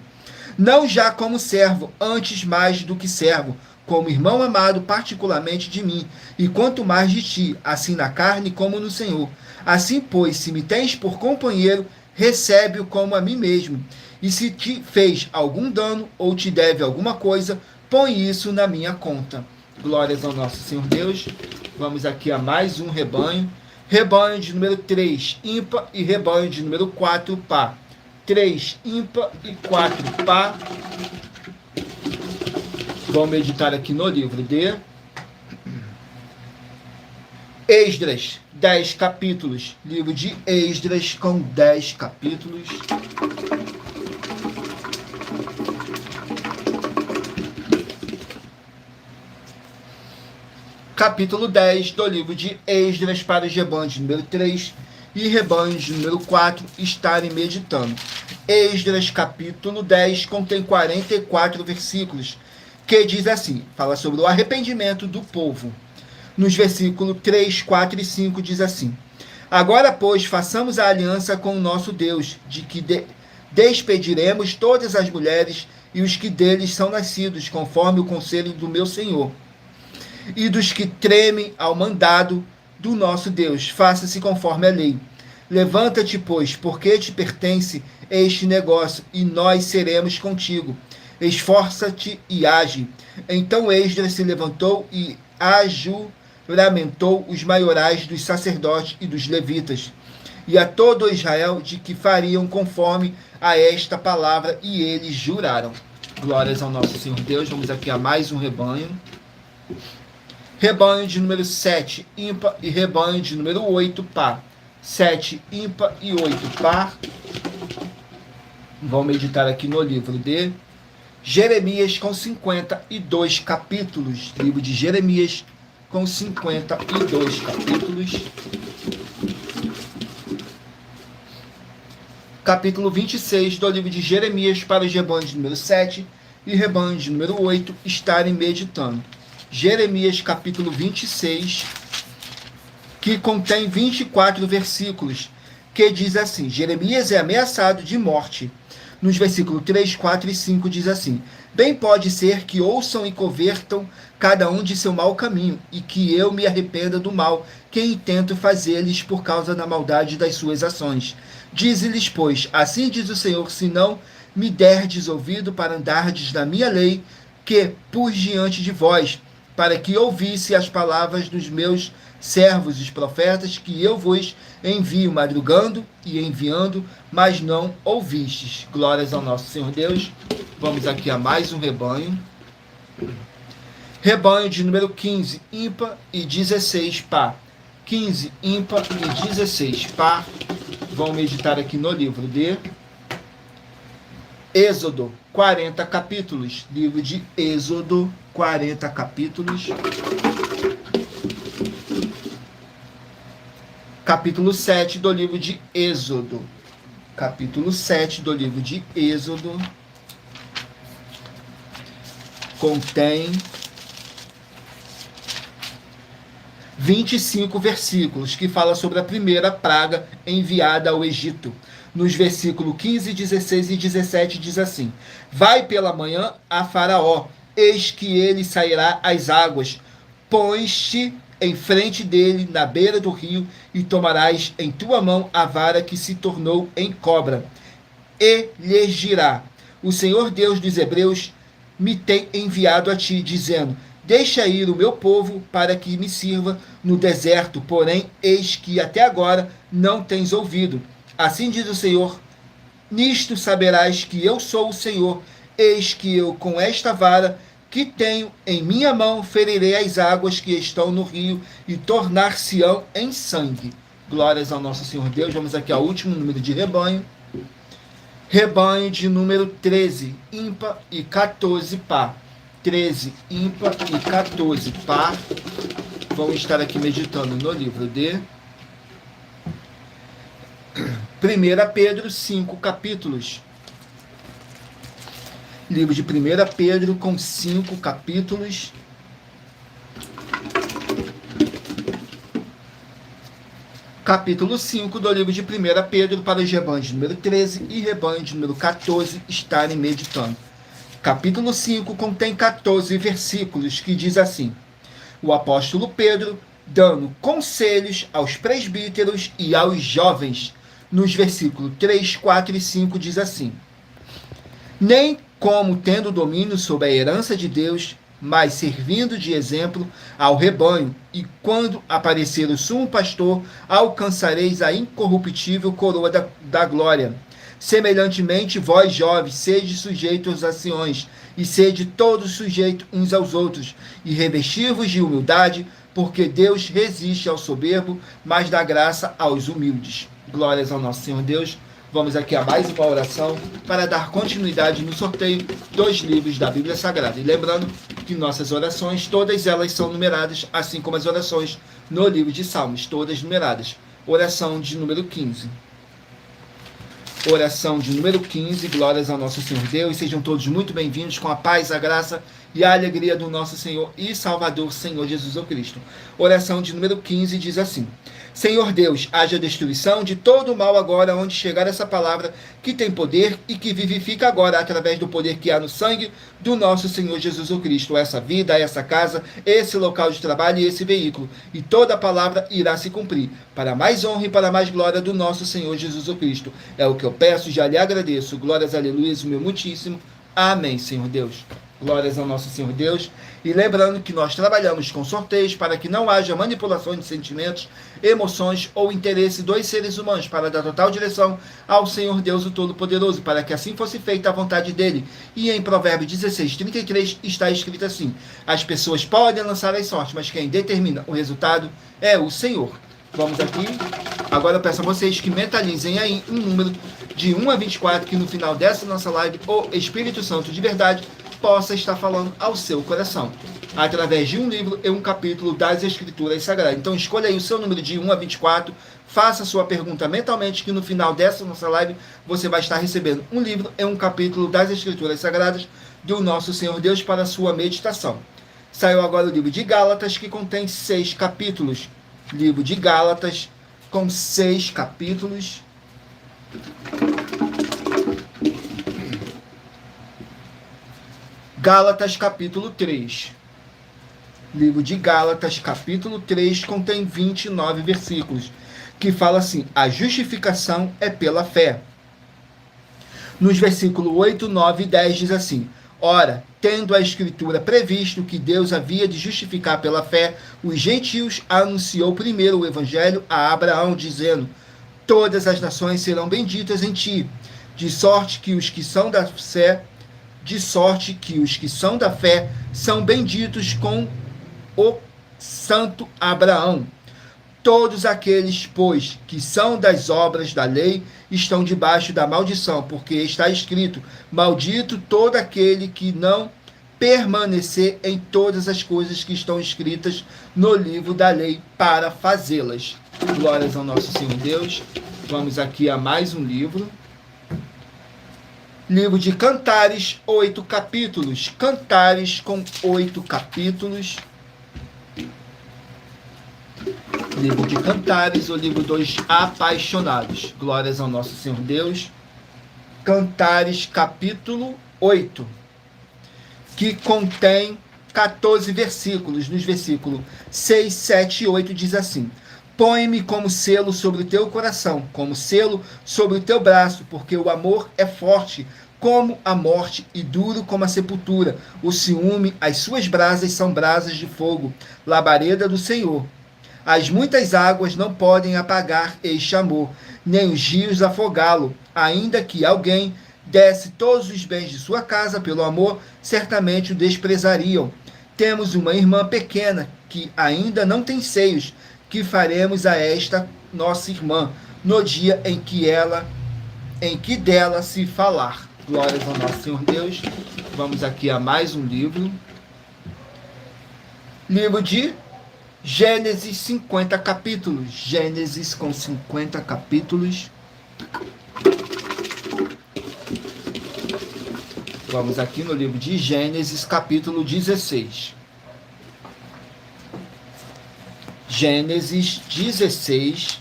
Não já como servo, antes mais do que servo, como irmão amado particularmente de mim, e quanto mais de ti, assim na carne como no Senhor. Assim, pois, se me tens por companheiro, recebe-o como a mim mesmo. E se te fez algum dano ou te deve alguma coisa, põe isso na minha conta. Glórias ao nosso Senhor Deus. Vamos aqui a mais um rebanho. Rebanho de número 3, ímpar, e rebanho de número 4, par. 3, ímpar, e 4, par. Vamos meditar aqui no livro de Esdras, 10 capítulos. Livro de Esdras com 10 capítulos. Capítulo 10 do livro de Esdras, para os rebanhos de número 3 e rebanhos de número 4 estarem meditando. Esdras, capítulo 10, contém 44 versículos, que diz assim, fala sobre o arrependimento do povo. Nos versículos 3, 4 e 5 diz assim: Agora, pois, façamos a aliança com o nosso Deus, de que despediremos todas as mulheres e os que deles são nascidos, conforme o conselho do meu Senhor, e dos que tremem ao mandado do nosso Deus, faça-se conforme a lei. Levanta-te, pois, porque te pertence este negócio, e nós seremos contigo. Esforça-te e age. Então Esdras se levantou e ajuramentou os maiorais dos sacerdotes e dos levitas, e a todo Israel, de que fariam conforme a esta palavra, e eles juraram. Glórias ao nosso Senhor Deus. Vamos aqui a mais um rebanho. Rebanho de número 7, ímpar, e rebanho de número 8, par. 7, ímpar e 8, par. Vamos meditar aqui no livro de Jeremias, com 52 capítulos. Livro de Jeremias, com 52 capítulos. Capítulo 26 do livro de Jeremias, para os rebanhos de número 7 e rebanho de número 8 estarem meditando. Jeremias, capítulo 26, que contém 24 versículos, que diz assim: Jeremias é ameaçado de morte. Nos versículos 3, 4 e 5 diz assim: bem pode ser que ouçam e convertam cada um de seu mau caminho, e que eu me arrependa do mal que intento fazer-lhes por causa da maldade das suas ações. Dize-lhes, pois, assim diz o Senhor, se não me derdes ouvido para andardes na minha lei, que pus diante de vós, para que ouvisse as palavras dos meus servos, os profetas, que eu vos envio madrugando e enviando, mas não ouvistes. Glórias ao nosso Senhor Deus. Vamos aqui a mais um rebanho. Rebanho de número 15, ímpar, e 16, par. 15, ímpar e 16, par. Vamos meditar aqui no livro de Êxodo, 40 capítulos. Livro de Êxodo, 40 capítulos. Capítulo 7 do livro de Êxodo. Capítulo 7 do livro de Êxodo contém 25 versículos, que fala sobre a primeira praga enviada ao Egito. Nos versículos 15, 16 e 17 diz assim: vai pela manhã a Faraó, eis que ele sairá às águas, pões-te em frente dele na beira do rio, e tomarás em tua mão a vara que se tornou em cobra, e lhes dirá: o Senhor Deus dos Hebreus me tem enviado a ti, dizendo: deixa ir o meu povo para que me sirva no deserto, porém, eis que até agora não tens ouvido. Assim diz o Senhor: nisto saberás que eu sou o Senhor, eis que eu com esta vara que tenho em minha mão ferirei as águas que estão no rio, e tornar-se-ão em sangue. Glórias ao nosso Senhor Deus. Vamos aqui ao último número de rebanho. Rebanho de número 13, ímpar, e 14, par. 13, ímpar e 14, par. Vamos estar aqui meditando no livro de 1 Pedro, 5 capítulos. Livro de 1 Pedro, com 5 capítulos. Capítulo 5 do livro de 1 Pedro, para os rebanhos de número 13 e rebanho de número 14 estarem meditando. Capítulo 5 contém 14 versículos, que diz assim: o apóstolo Pedro, dando conselhos aos presbíteros e aos jovens. Nos versículos 3, 4 e 5 diz assim: nem como tendo domínio sobre a herança de Deus, mas servindo de exemplo ao rebanho, e quando aparecer o sumo pastor, alcançareis a incorruptível coroa da glória. Semelhantemente, vós, jovens, sede sujeitos aos anciões, e sede todos sujeitos uns aos outros, e revestir-vos de humildade, porque Deus resiste ao soberbo, mas dá graça aos humildes. Glórias ao nosso Senhor Deus. Vamos aqui a mais uma oração para dar continuidade no sorteio dos livros da Bíblia Sagrada. E lembrando que nossas orações, todas elas são numeradas, assim como as orações no livro de Salmos, todas numeradas. Oração de número 15. Oração de número 15, glórias ao nosso Senhor Deus. Sejam todos muito bem-vindos, com a paz, a graça e a alegria do nosso Senhor e Salvador, Senhor Jesus Cristo. Oração de número 15 diz assim: Senhor Deus, haja destruição de todo o mal agora, onde chegar essa palavra que tem poder e que vivifica agora através do poder que há no sangue do nosso Senhor Jesus Cristo. Essa vida, essa casa, esse local de trabalho e esse veículo. E toda a palavra irá se cumprir, para mais honra e para mais glória do nosso Senhor Jesus Cristo. É o que eu peço e já lhe agradeço. Glórias, aleluia, o meu muitíssimo. Amém, Senhor Deus. Glórias ao nosso Senhor Deus. E lembrando que nós trabalhamos com sorteios para que não haja manipulação de sentimentos, emoções ou interesse dos seres humanos, para dar total direção ao Senhor Deus, o Todo-Poderoso, para que assim fosse feita a vontade dele. E em Provérbios 16:33 está escrito assim: as pessoas podem lançar as sortes, mas quem determina o resultado é o Senhor. Vamos aqui. Agora eu peço a vocês que mentalizem aí um número de 1 a 24, que no final dessa nossa live, o Espírito Santo de verdade possa estar falando ao seu coração, através de um livro e um capítulo das Escrituras Sagradas. Então escolha aí o seu número de 1 a 24, faça a sua pergunta mentalmente, que no final dessa nossa live você vai estar recebendo um livro e um capítulo das Escrituras Sagradas do nosso Senhor Deus para a sua meditação. Saiu agora o livro de Gálatas, que contém 6 capítulos. Livro de Gálatas, com 6 capítulos. Gálatas, capítulo 3. Livro de Gálatas, capítulo 3, contém 29 versículos, que fala assim: a justificação é pela fé. Nos versículos 8, 9 e 10 diz assim: ora, tendo a Escritura previsto que Deus havia de justificar pela fé os gentios, anunciou primeiro o Evangelho a Abraão, dizendo: todas as nações serão benditas em ti, de sorte que os que são da fé são benditos com o santo Abraão. Todos aqueles, pois, que são das obras da lei, estão debaixo da maldição, porque está escrito: maldito todo aquele que não permanecer em todas as coisas que estão escritas no livro da lei para fazê-las. Glórias ao nosso Senhor Deus. Vamos aqui a mais um livro. Livro de Cantares, 8 capítulos. Cantares com 8 capítulos. Livro de Cantares, o livro dos apaixonados. Glórias ao nosso Senhor Deus. Cantares, capítulo 8, que contém 14 versículos. Nos versículos 6, 7 e 8 diz assim: põe-me como selo sobre o teu coração, como selo sobre o teu braço, porque o amor é forte como a morte e duro como a sepultura. O ciúme, as suas brasas são brasas de fogo, labareda do Senhor. As muitas águas não podem apagar este amor, nem os rios afogá-lo. Ainda que alguém desse todos os bens de sua casa pelo amor, certamente o desprezariam. Temos uma irmã pequena que ainda não tem seios. Que faremos a esta nossa irmã no dia em que dela se falar? Glórias ao nosso Senhor Deus. Vamos aqui a mais um livro. Livro de Gênesis, 50 capítulos. Gênesis com 50 capítulos. Vamos aqui no livro de Gênesis, capítulo 16. Gênesis 16,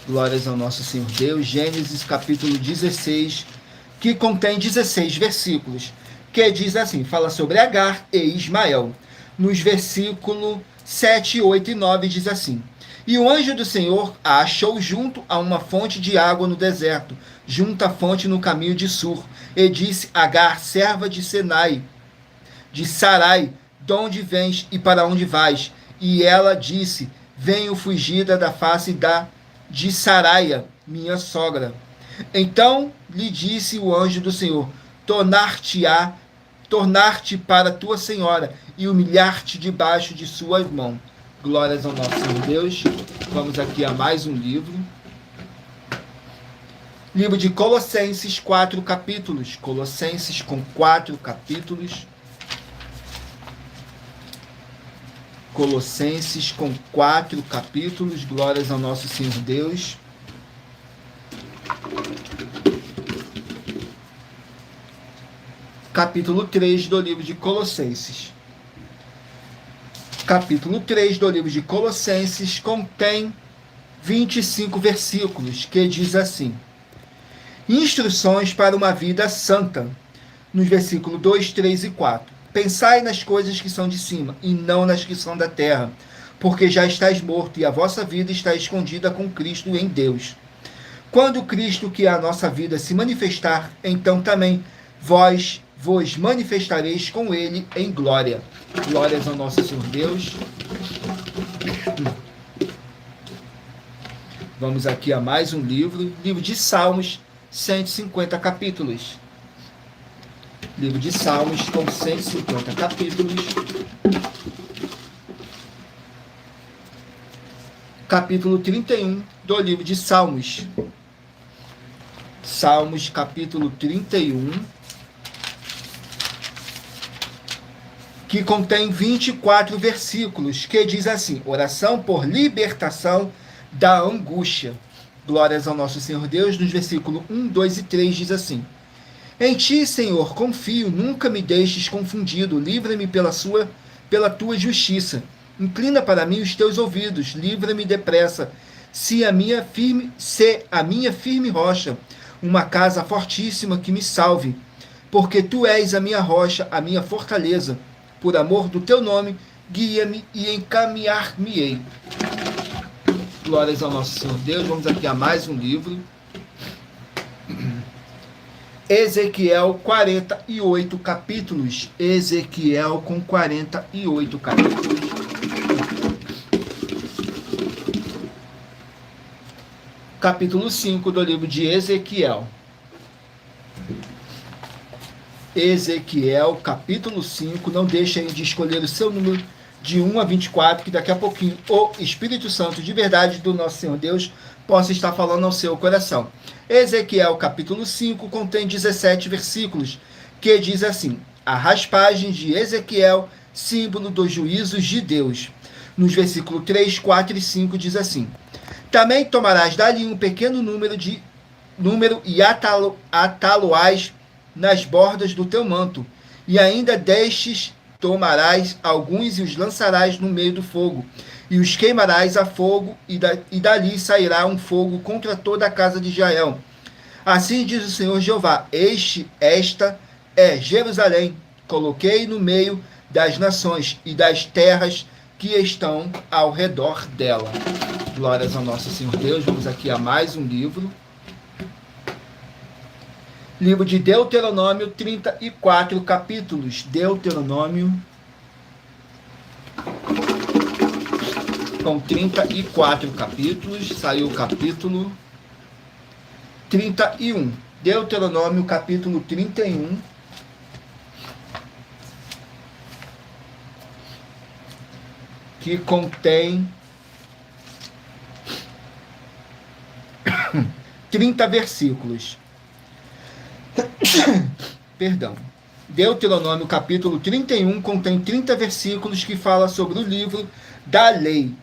glórias ao nosso Senhor Deus. Gênesis capítulo 16, que contém 16 versículos, que diz assim, fala sobre Agar e Ismael. Nos versículos 7, 8 e 9 diz assim: e o anjo do Senhor a achou junto a uma fonte de água no deserto, junto à fonte no caminho de Sur, e disse: Agar, serva de Sarai, de onde vens e para onde vais? E ela disse: venho fugida da face de Saraia, minha sogra. Então lhe disse o anjo do Senhor: tornar-te para tua senhora e humilhar-te debaixo de sua mão. Glórias ao nosso Senhor Deus. Vamos aqui a mais um livro. Livro de Colossenses, 4 capítulos. Colossenses com 4 capítulos. Colossenses com 4 capítulos. Glórias ao nosso Senhor Deus. Capítulo 3 do livro de Colossenses. capítulo 3 do livro de Colossenses contém 25 versículos, que diz assim: instruções para uma vida santa, nos versículos 2, 3 e 4. Pensai nas coisas que são de cima, e não nas que são da terra, porque já estáis morto, e a vossa vida está escondida com Cristo em Deus. Quando Cristo, que é a nossa vida, se manifestar, então também vós vos manifestareis com ele em glória. Glórias ao nosso Senhor Deus. Vamos aqui a mais um livro de Salmos, 150 capítulos. Livro de Salmos com 150 capítulos. Capítulo 31 do livro de Salmos. Salmos, capítulo 31, que contém 24 versículos, que diz assim: oração por libertação da angústia. Glórias ao nosso Senhor Deus. Nos versículos 1, 2 e 3 diz assim: em ti, Senhor, confio, nunca me deixes confundido, livra-me pela tua justiça. Inclina para mim os teus ouvidos, livra-me depressa, se a minha firme rocha, uma casa fortíssima que me salve, porque tu és a minha rocha, a minha fortaleza. Por amor do teu nome, guia-me e encaminhar-me-ei. Glórias ao nosso Senhor Deus. Vamos aqui a mais um livro. Ezequiel, 48 capítulos. Ezequiel com 48 capítulos. Capítulo 5 do livro de Ezequiel. Ezequiel, capítulo 5. Não deixem de escolher o seu número de 1 a 24, que daqui a pouquinho o Espírito Santo de verdade do nosso Senhor Deus possa estar falando ao seu coração. Ezequiel, capítulo 5, contém 17 versículos, que diz assim: a raspagem de Ezequiel, símbolo dos juízos de Deus. Nos versículos 3, 4 e 5 diz assim: também tomarás dali um pequeno número e atá-lo-ás nas bordas do teu manto, e ainda destes tomarás alguns e os lançarás no meio do fogo, e os queimarás a fogo, e dali sairá um fogo contra toda a casa de Israel. Assim diz o Senhor Jeová: esta é Jerusalém, coloquei no meio das nações e das terras que estão ao redor dela. Glórias ao nosso Senhor Deus. Vamos aqui a mais um livro. Livro de Deuteronômio, 34 capítulos. Deuteronômio com 34 capítulos. Saiu o capítulo 31. Deuteronômio, capítulo 31. Que contém 30 versículos. Perdão. Deuteronômio, capítulo 31, contém 30 versículos que fala sobre o livro da lei.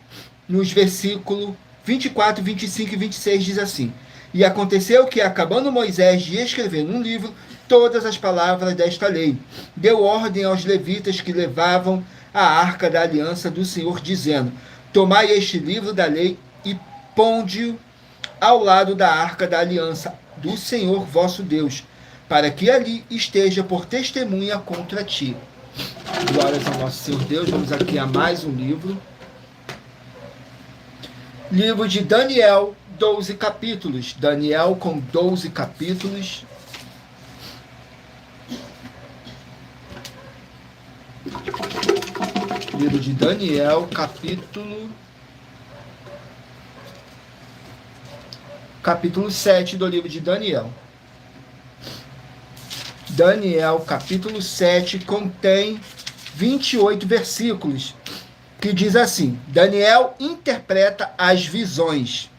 Nos versículos 24, 25 e 26 diz assim: e aconteceu que, acabando Moisés de escrever num livro todas as palavras desta lei, deu ordem aos levitas que levavam a arca da aliança do Senhor, dizendo: tomai este livro da lei e ponde-o ao lado da arca da aliança do Senhor vosso Deus, para que ali esteja por testemunha contra ti. Glórias ao nosso Senhor Deus. Vamos aqui a mais um livro. Livro de Daniel, 12 capítulos. Daniel com 12 capítulos. Livro de Daniel, capítulo 7 do livro de Daniel. Daniel, capítulo 7, contém 28 versículos, que diz assim: Daniel interpreta as visões.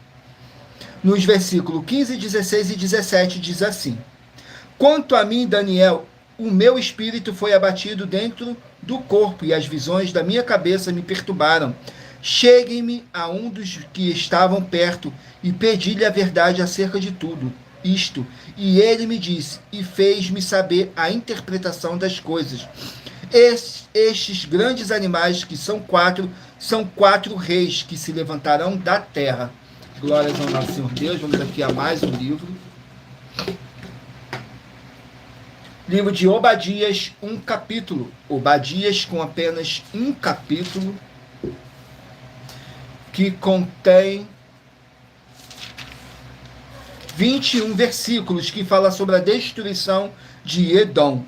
Nos versículos 15, 16 e 17 diz assim: quanto a mim, Daniel, o meu espírito foi abatido dentro do corpo, e as visões da minha cabeça me perturbaram. Cheguem-me a um dos que estavam perto, e pedi-lhe a verdade acerca de tudo isto, e ele me disse, e fez-me saber a interpretação das coisas. Estes grandes animais, que são quatro reis que se levantarão da terra. Glórias ao nosso Senhor Deus. Vamos aqui a mais um livro. Livro de Obadias, um capítulo. Obadias com apenas um capítulo, que contém 21 versículos, que fala sobre a destruição de Edom.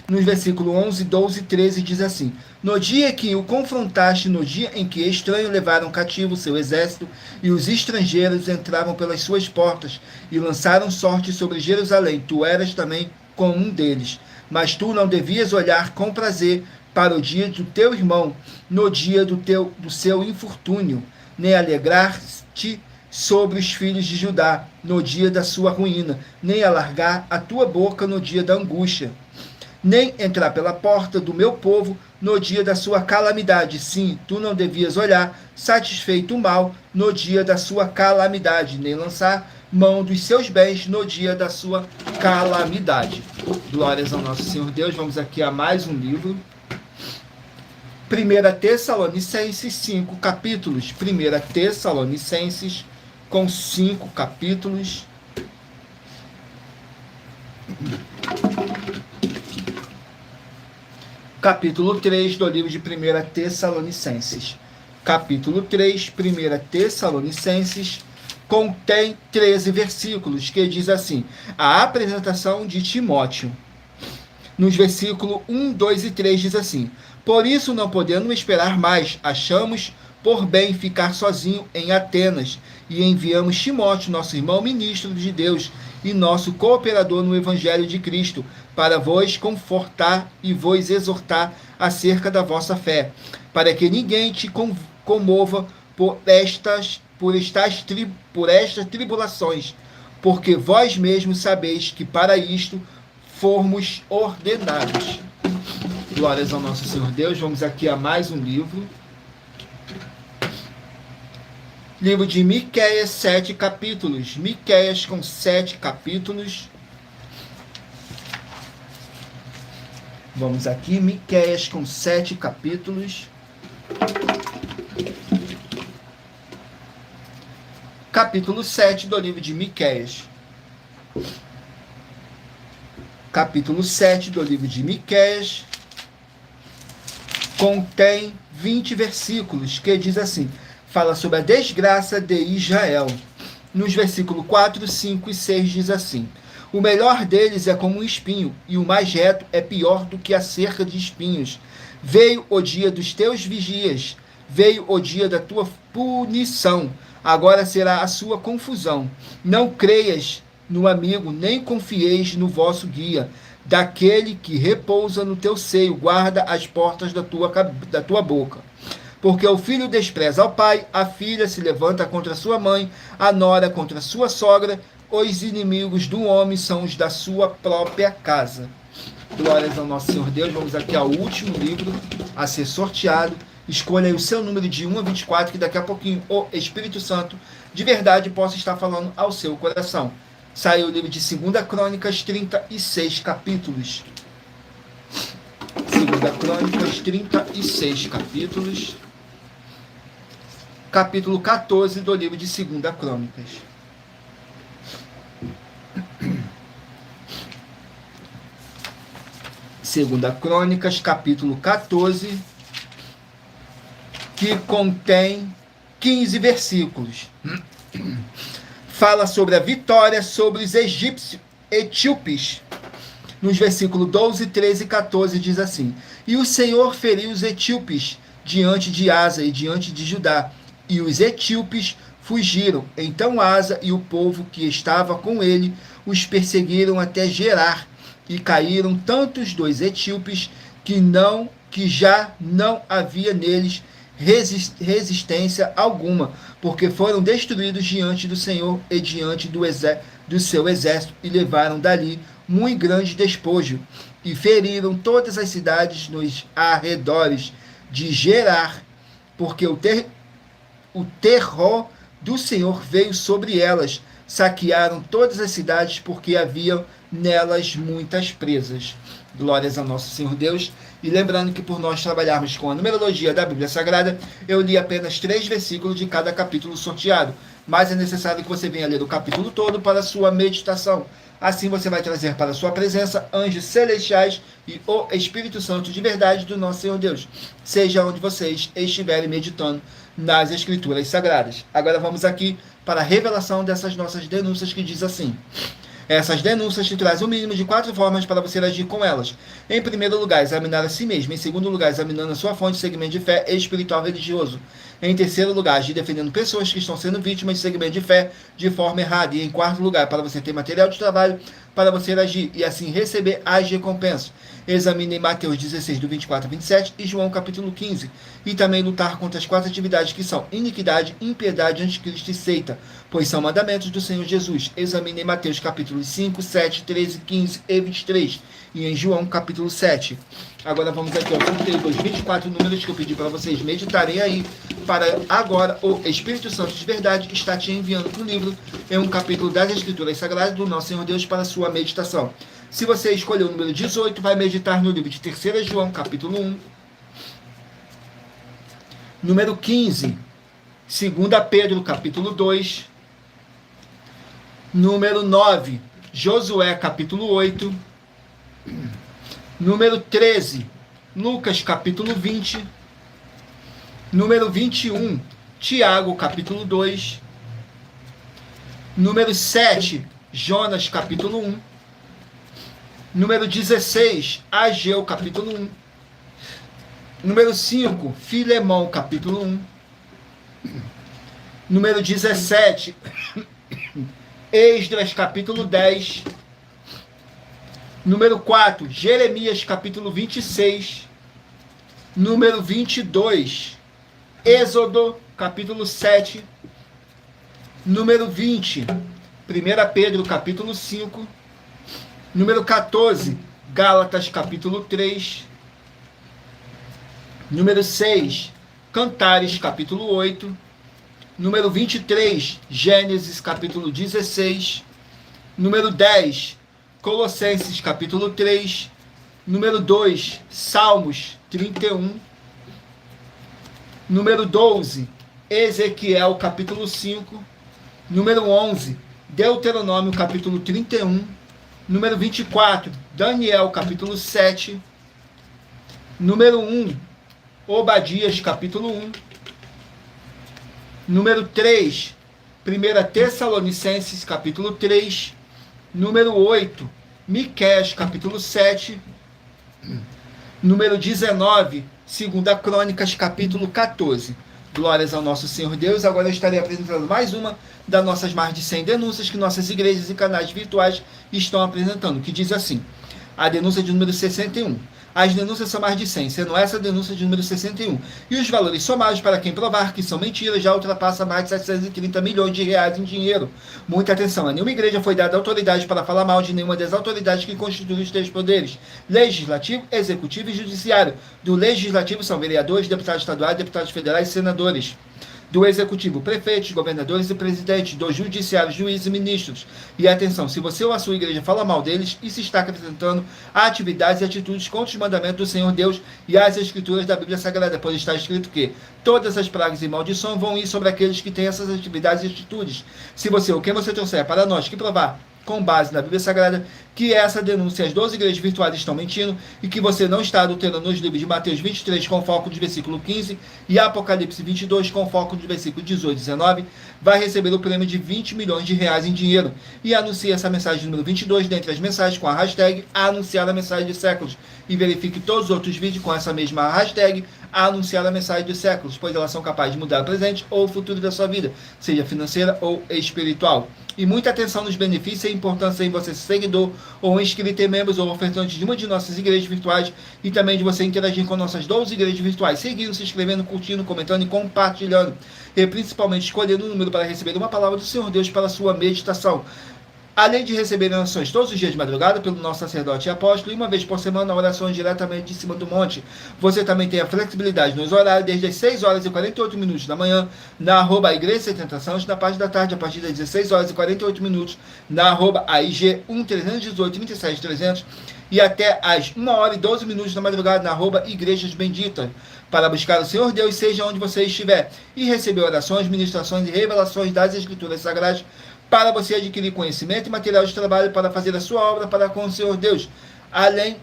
Nos versículos 11, 12 e 13 diz assim: no dia que o confrontaste, no dia em que estranhos levaram cativo seu exército, e os estrangeiros entravam pelas suas portas, e lançaram sorte sobre Jerusalém, tu eras também como um deles. Mas tu não devias olhar com prazer para o dia do teu irmão, no dia do seu infortúnio, nem alegrar-te sobre os filhos de Judá, no dia da sua ruína, nem alargar a tua boca no dia da angústia, nem entrar pela porta do meu povo no dia da sua calamidade. Sim, tu não devias olhar satisfeito o mal no dia da sua calamidade, nem lançar mão dos seus bens no dia da sua calamidade. Glórias ao nosso Senhor Deus. Vamos aqui a mais um livro. 1 Tessalonicenses, 5 capítulos. 1 Tessalonicenses, com 5 capítulos. Capítulo 3 do livro de 1 Tessalonicenses. Capítulo 3, 1 Tessalonicenses, contém 13 versículos, que diz assim: a apresentação de Timóteo. Nos versículos 1, 2 e 3 diz assim: por isso, não podendo esperar mais, achamos por bem ficar sozinho em Atenas, e enviamos Timóteo, nosso irmão ministro de Deus, e nosso cooperador no Evangelho de Cristo, para vos confortar e vos exortar acerca da vossa fé, para que ninguém te comova por estas tribulações, porque vós mesmos sabeis que para isto fomos ordenados. Glórias ao nosso Senhor Deus. Vamos aqui a mais um livro. Livro de Miqueias, 7 capítulos. Miqueias com 7 capítulos. Vamos aqui, Miqueias com 7 capítulos. Capítulo 7 do livro de Miqueias. Capítulo 7 do livro de Miqueias contém 20 versículos, que diz assim: fala sobre a desgraça de Israel. Nos versículos 4, 5 e 6 diz assim: o melhor deles é como um espinho, e o mais reto é pior do que a cerca de espinhos. Veio o dia dos teus vigias, veio o dia da tua punição, agora será a sua confusão. Não creias no amigo, nem confieis no vosso guia. Daquele que repousa no teu seio, guarda as portas da tua boca. Porque o filho despreza ao pai, a filha se levanta contra sua mãe, a nora contra sua sogra, os inimigos do homem são os da sua própria casa. Glórias ao nosso Senhor Deus. Vamos aqui ao último livro a ser sorteado. Escolha aí o seu número de 1 a 24, que daqui a pouquinho o Espírito Santo de verdade possa estar falando ao seu coração. Saiu o livro de 2 Crônicas, 36 capítulos. 2 Crônicas, 36 capítulos. Capítulo 14 do livro de 2 Crônicas. Segunda Crônicas, capítulo 14, que contém 15 versículos. Fala sobre a vitória sobre os etíopes. Nos versículos 12, 13 e 14 diz assim: e o Senhor feriu os etíopes diante de Asa e diante de Judá, e os etíopes fugiram. Então Asa e o povo que estava com ele os perseguiram até Gerar, e caíram tantos dos etíopes que já não havia neles resistência alguma, porque foram destruídos diante do Senhor e diante do seu exército, e levaram dali muito grande despojo, e feriram todas as cidades nos arredores de Gerar, porque o terror do Senhor veio sobre elas, saquearam todas as cidades porque haviam nelas muitas presas. Glórias ao nosso Senhor Deus. E lembrando que por nós trabalharmos com a numerologia da Bíblia Sagrada, eu li apenas 3 versículos de cada capítulo sorteado, mas é necessário que você venha ler o capítulo todo para a sua meditação. Assim você vai trazer para a sua presença anjos celestiais e o Espírito Santo de verdade do nosso Senhor Deus, seja onde vocês estiverem meditando nas Escrituras Sagradas. Agora vamos aqui para a revelação dessas nossas denúncias, que diz assim: essas denúncias te trazem o mínimo de 4 formas para você agir com elas. Em primeiro lugar, examinar a si mesmo. Em segundo lugar, examinando a sua fonte de segmento de fé espiritual religioso. Em terceiro lugar, agir defendendo pessoas que estão sendo vítimas de segmento de fé de forma errada. E em quarto lugar, para você ter material de trabalho para você agir e assim receber as recompensas. Examine Mateus 16, do 24 a 27 e João capítulo 15. E também lutar contra as 4 atividades que são iniquidade, impiedade, anticristo e seita, pois são mandamentos do Senhor Jesus. Examine Mateus capítulo 5, 7, 13, 15 e 23. E em João capítulo 7. Agora vamos aqui ao sorteio dos 24 números que eu pedi para vocês meditarem aí. Para agora, o Espírito Santo de verdade está te enviando para o livro, em um capítulo das Escrituras Sagradas do nosso Senhor Deus para a sua meditação. Se você escolher o número 18, vai meditar no livro de 3 João, capítulo 1. Número 15, 2 Pedro, capítulo 2. Número 9, Josué, capítulo 8. Número 13, Lucas, capítulo 20. Número 21, Tiago, capítulo 2. Número 7, Jonas, capítulo 1. Número 16, Ageu, capítulo 1. Número 5, Filemão, capítulo 1. Número 17, Esdras, capítulo 10. Número 4, Jeremias, capítulo 26. Número 22, Êxodo, capítulo 7. Número 20, 1 Pedro, capítulo 5. Número 14, Gálatas, capítulo 3. Número 6, Cantares, capítulo 8. Número 23, Gênesis, capítulo 16. Número 10, Colossenses, capítulo 3. Número 2, Salmos 31. Número 12, Ezequiel, capítulo 5. Número 11, Deuteronômio, capítulo 31. Número 24, Daniel, capítulo 7. Número 1, Obadias, capítulo 1. Número 3, 1 Tessalonicenses, capítulo 3. Número 8, Miqueias, capítulo 7. Número 19, 2 Crônicas, capítulo 14. Glórias ao nosso Senhor Deus. Agora eu estarei apresentando mais uma das nossas mais de 100 denúncias que nossas igrejas e canais virtuais estão apresentando, que diz assim: a denúncia de número 61. As denúncias são mais de 100, sendo essa a denúncia de número 61. E os valores somados para quem provar que são mentiras já ultrapassa mais de 730 milhões de reais em dinheiro. Muita atenção, a nenhuma igreja foi dada autoridade para falar mal de nenhuma das autoridades que constituem os 3 poderes: legislativo, executivo e judiciário. Do legislativo são vereadores, deputados estaduais, deputados federais e senadores. Do executivo, prefeitos, governadores e presidentes. Do judiciário, juízes e ministros. E atenção, se você ou a sua igreja fala mal deles, isso está acrescentando atividades e atitudes contra os mandamentos do Senhor Deus e as escrituras da Bíblia Sagrada, pois está escrito que todas as pragas e maldições vão ir sobre aqueles que têm essas atividades e atitudes. Se você ou quem você trouxer para nós que provar, com base na Bíblia Sagrada, que essa denúncia, as 12 igrejas virtuais estão mentindo e que você não está adulterando os livros de Mateus 23 com foco de versículo 15 e Apocalipse 22 com foco de versículo 18 e 19, vai receber o prêmio de 20 milhões de reais em dinheiro. E anuncie essa mensagem número 22 dentre as mensagens com a hashtag anunciar a mensagem dos séculos. E verifique todos os outros vídeos com essa mesma hashtag anunciar a mensagem dos séculos, pois elas são capazes de mudar o presente ou o futuro da sua vida, seja financeira ou espiritual. E muita atenção nos benefícios e importância em você ser seguidor ou inscrito em membros ou ofertante de uma de nossas igrejas virtuais e também de você interagir com nossas 12 igrejas virtuais, seguindo, se inscrevendo, curtindo, comentando e compartilhando. E principalmente escolhendo o número para receber uma palavra do Senhor Deus para a sua meditação. Além de receber orações todos os dias de madrugada pelo nosso sacerdote e apóstolo, e uma vez por semana orações diretamente de cima do monte. Você também tem a flexibilidade nos horários, desde as 6 horas e 48 minutos da manhã, na @Igreja Sem Tentações, na parte da tarde, a partir das 16 horas e 48 minutos, na @AIG 1318 27 300, e até às 1 hora e 12 minutos da madrugada, na @Igrejas Benditas, para buscar o Senhor Deus, seja onde você estiver, e receber orações, ministrações e revelações das Escrituras Sagradas, para você adquirir conhecimento e material de trabalho para fazer a sua obra para com o Senhor Deus, além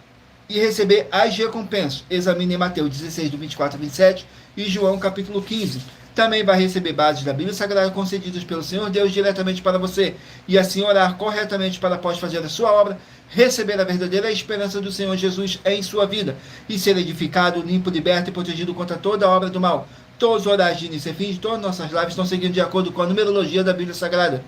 e receber as recompensas. Examine Mateus 16, do 24 a 27 e João capítulo 15. Também vai receber bases da Bíblia Sagrada concedidas pelo Senhor Deus diretamente para você, e assim orar corretamente para após fazer a sua obra, receber a verdadeira esperança do Senhor Jesus em sua vida, e ser edificado, limpo, liberto e protegido contra toda a obra do mal. Todos os horários de início e fim de todas as nossas lives estão seguindo de acordo com a numerologia da Bíblia Sagrada.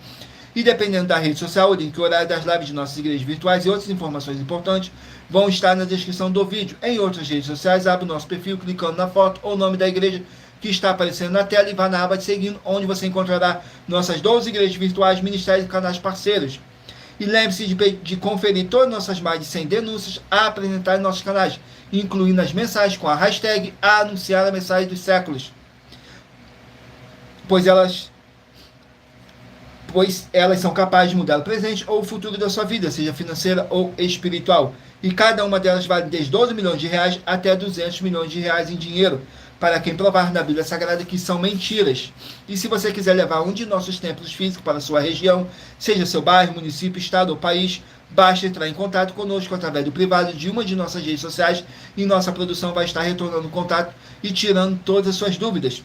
E dependendo da rede social, o link e o horário das lives de nossas igrejas virtuais e outras informações importantes vão estar na descrição do vídeo. Em outras redes sociais, abre o nosso perfil clicando na foto ou nome da igreja que está aparecendo na tela e vá na aba de seguindo, onde você encontrará nossas 12 igrejas virtuais, ministérios e canais parceiros. E lembre-se de conferir todas nossas mais de 100 denúncias a apresentar em nossos canais, incluindo as mensagens com a hashtag Anunciar a Mensagem dos Séculos, pois elas são capazes de mudar o presente ou o futuro da sua vida, seja financeira ou espiritual. E cada uma delas vale desde 12 milhões de reais até 200 milhões de reais em dinheiro, para quem provar na Bíblia Sagrada que são mentiras. E se você quiser levar um de nossos templos físicos para a sua região, seja seu bairro, município, estado ou país, basta entrar em contato conosco através do privado de uma de nossas redes sociais, e nossa produção vai estar retornando o contato e tirando todas as suas dúvidas.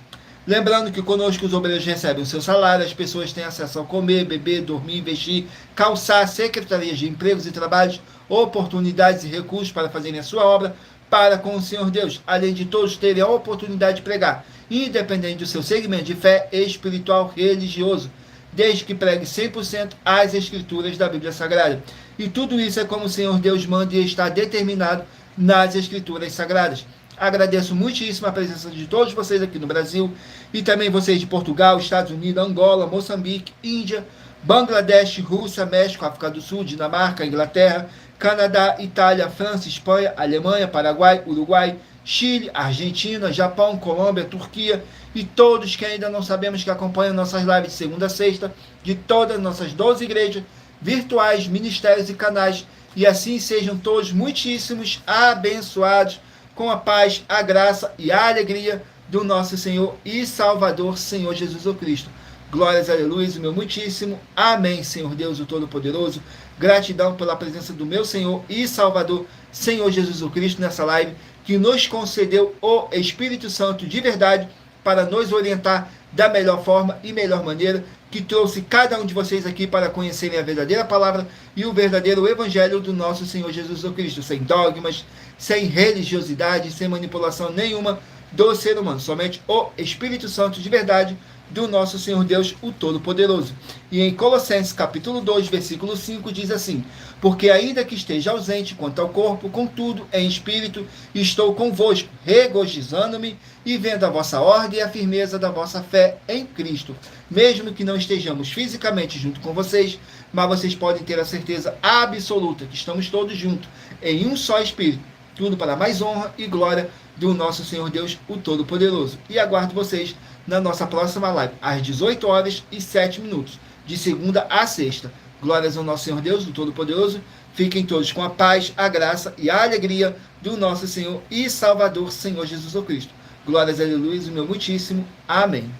Lembrando que conosco os obreiros recebem o seu salário, as pessoas têm acesso ao comer, beber, dormir, investir, calçar, secretarias de empregos e trabalhos, oportunidades e recursos para fazerem a sua obra para com o Senhor Deus, além de todos terem a oportunidade de pregar, independente do seu segmento de fé espiritual religioso, desde que pregue 100% as Escrituras da Bíblia Sagrada. E tudo isso é como o Senhor Deus manda e está determinado nas Escrituras Sagradas. Agradeço muitíssimo a presença de todos vocês aqui no Brasil, e também vocês de Portugal, Estados Unidos, Angola, Moçambique, Índia, Bangladesh, Rússia, México, África do Sul, Dinamarca, Inglaterra, Canadá, Itália, França, Espanha, Alemanha, Paraguai, Uruguai, Chile, Argentina, Japão, Colômbia, Turquia, e todos que ainda não sabemos que acompanham nossas lives de segunda a sexta, de todas as nossas 12 igrejas virtuais, ministérios e canais, e assim sejam todos muitíssimos abençoados com a paz, a graça e a alegria do nosso Senhor e Salvador, Senhor Jesus o Cristo. Glórias, aleluia, o meu muitíssimo amém, Senhor Deus, o Todo-Poderoso. Gratidão pela presença do meu Senhor e Salvador, Senhor Jesus o Cristo, nessa live, que nos concedeu o Espírito Santo de verdade para nos orientar da melhor forma e melhor maneira, que trouxe cada um de vocês aqui para conhecerem a verdadeira palavra e o verdadeiro evangelho do nosso Senhor Jesus o Cristo, sem dogmas, sem religiosidade, sem manipulação nenhuma do ser humano, somente o Espírito Santo de verdade do nosso Senhor Deus, o Todo-Poderoso. E em Colossenses capítulo 2, versículo 5, diz assim: porque ainda que esteja ausente quanto ao corpo, contudo, em espírito, estou convosco, regozijando-me e vendo a vossa ordem e a firmeza da vossa fé em Cristo. Mesmo que não estejamos fisicamente junto com vocês, mas vocês podem ter a certeza absoluta que estamos todos juntos, em um só espírito, tudo para mais honra e glória do nosso Senhor Deus, o Todo-Poderoso. E aguardo vocês na nossa próxima live, às 18 horas e 7 minutos, de segunda a sexta. Glórias ao nosso Senhor Deus, do Todo-Poderoso. Fiquem todos com a paz, a graça e a alegria do nosso Senhor e Salvador, Senhor Jesus Cristo. Glórias, aleluia, o meu muitíssimo amém.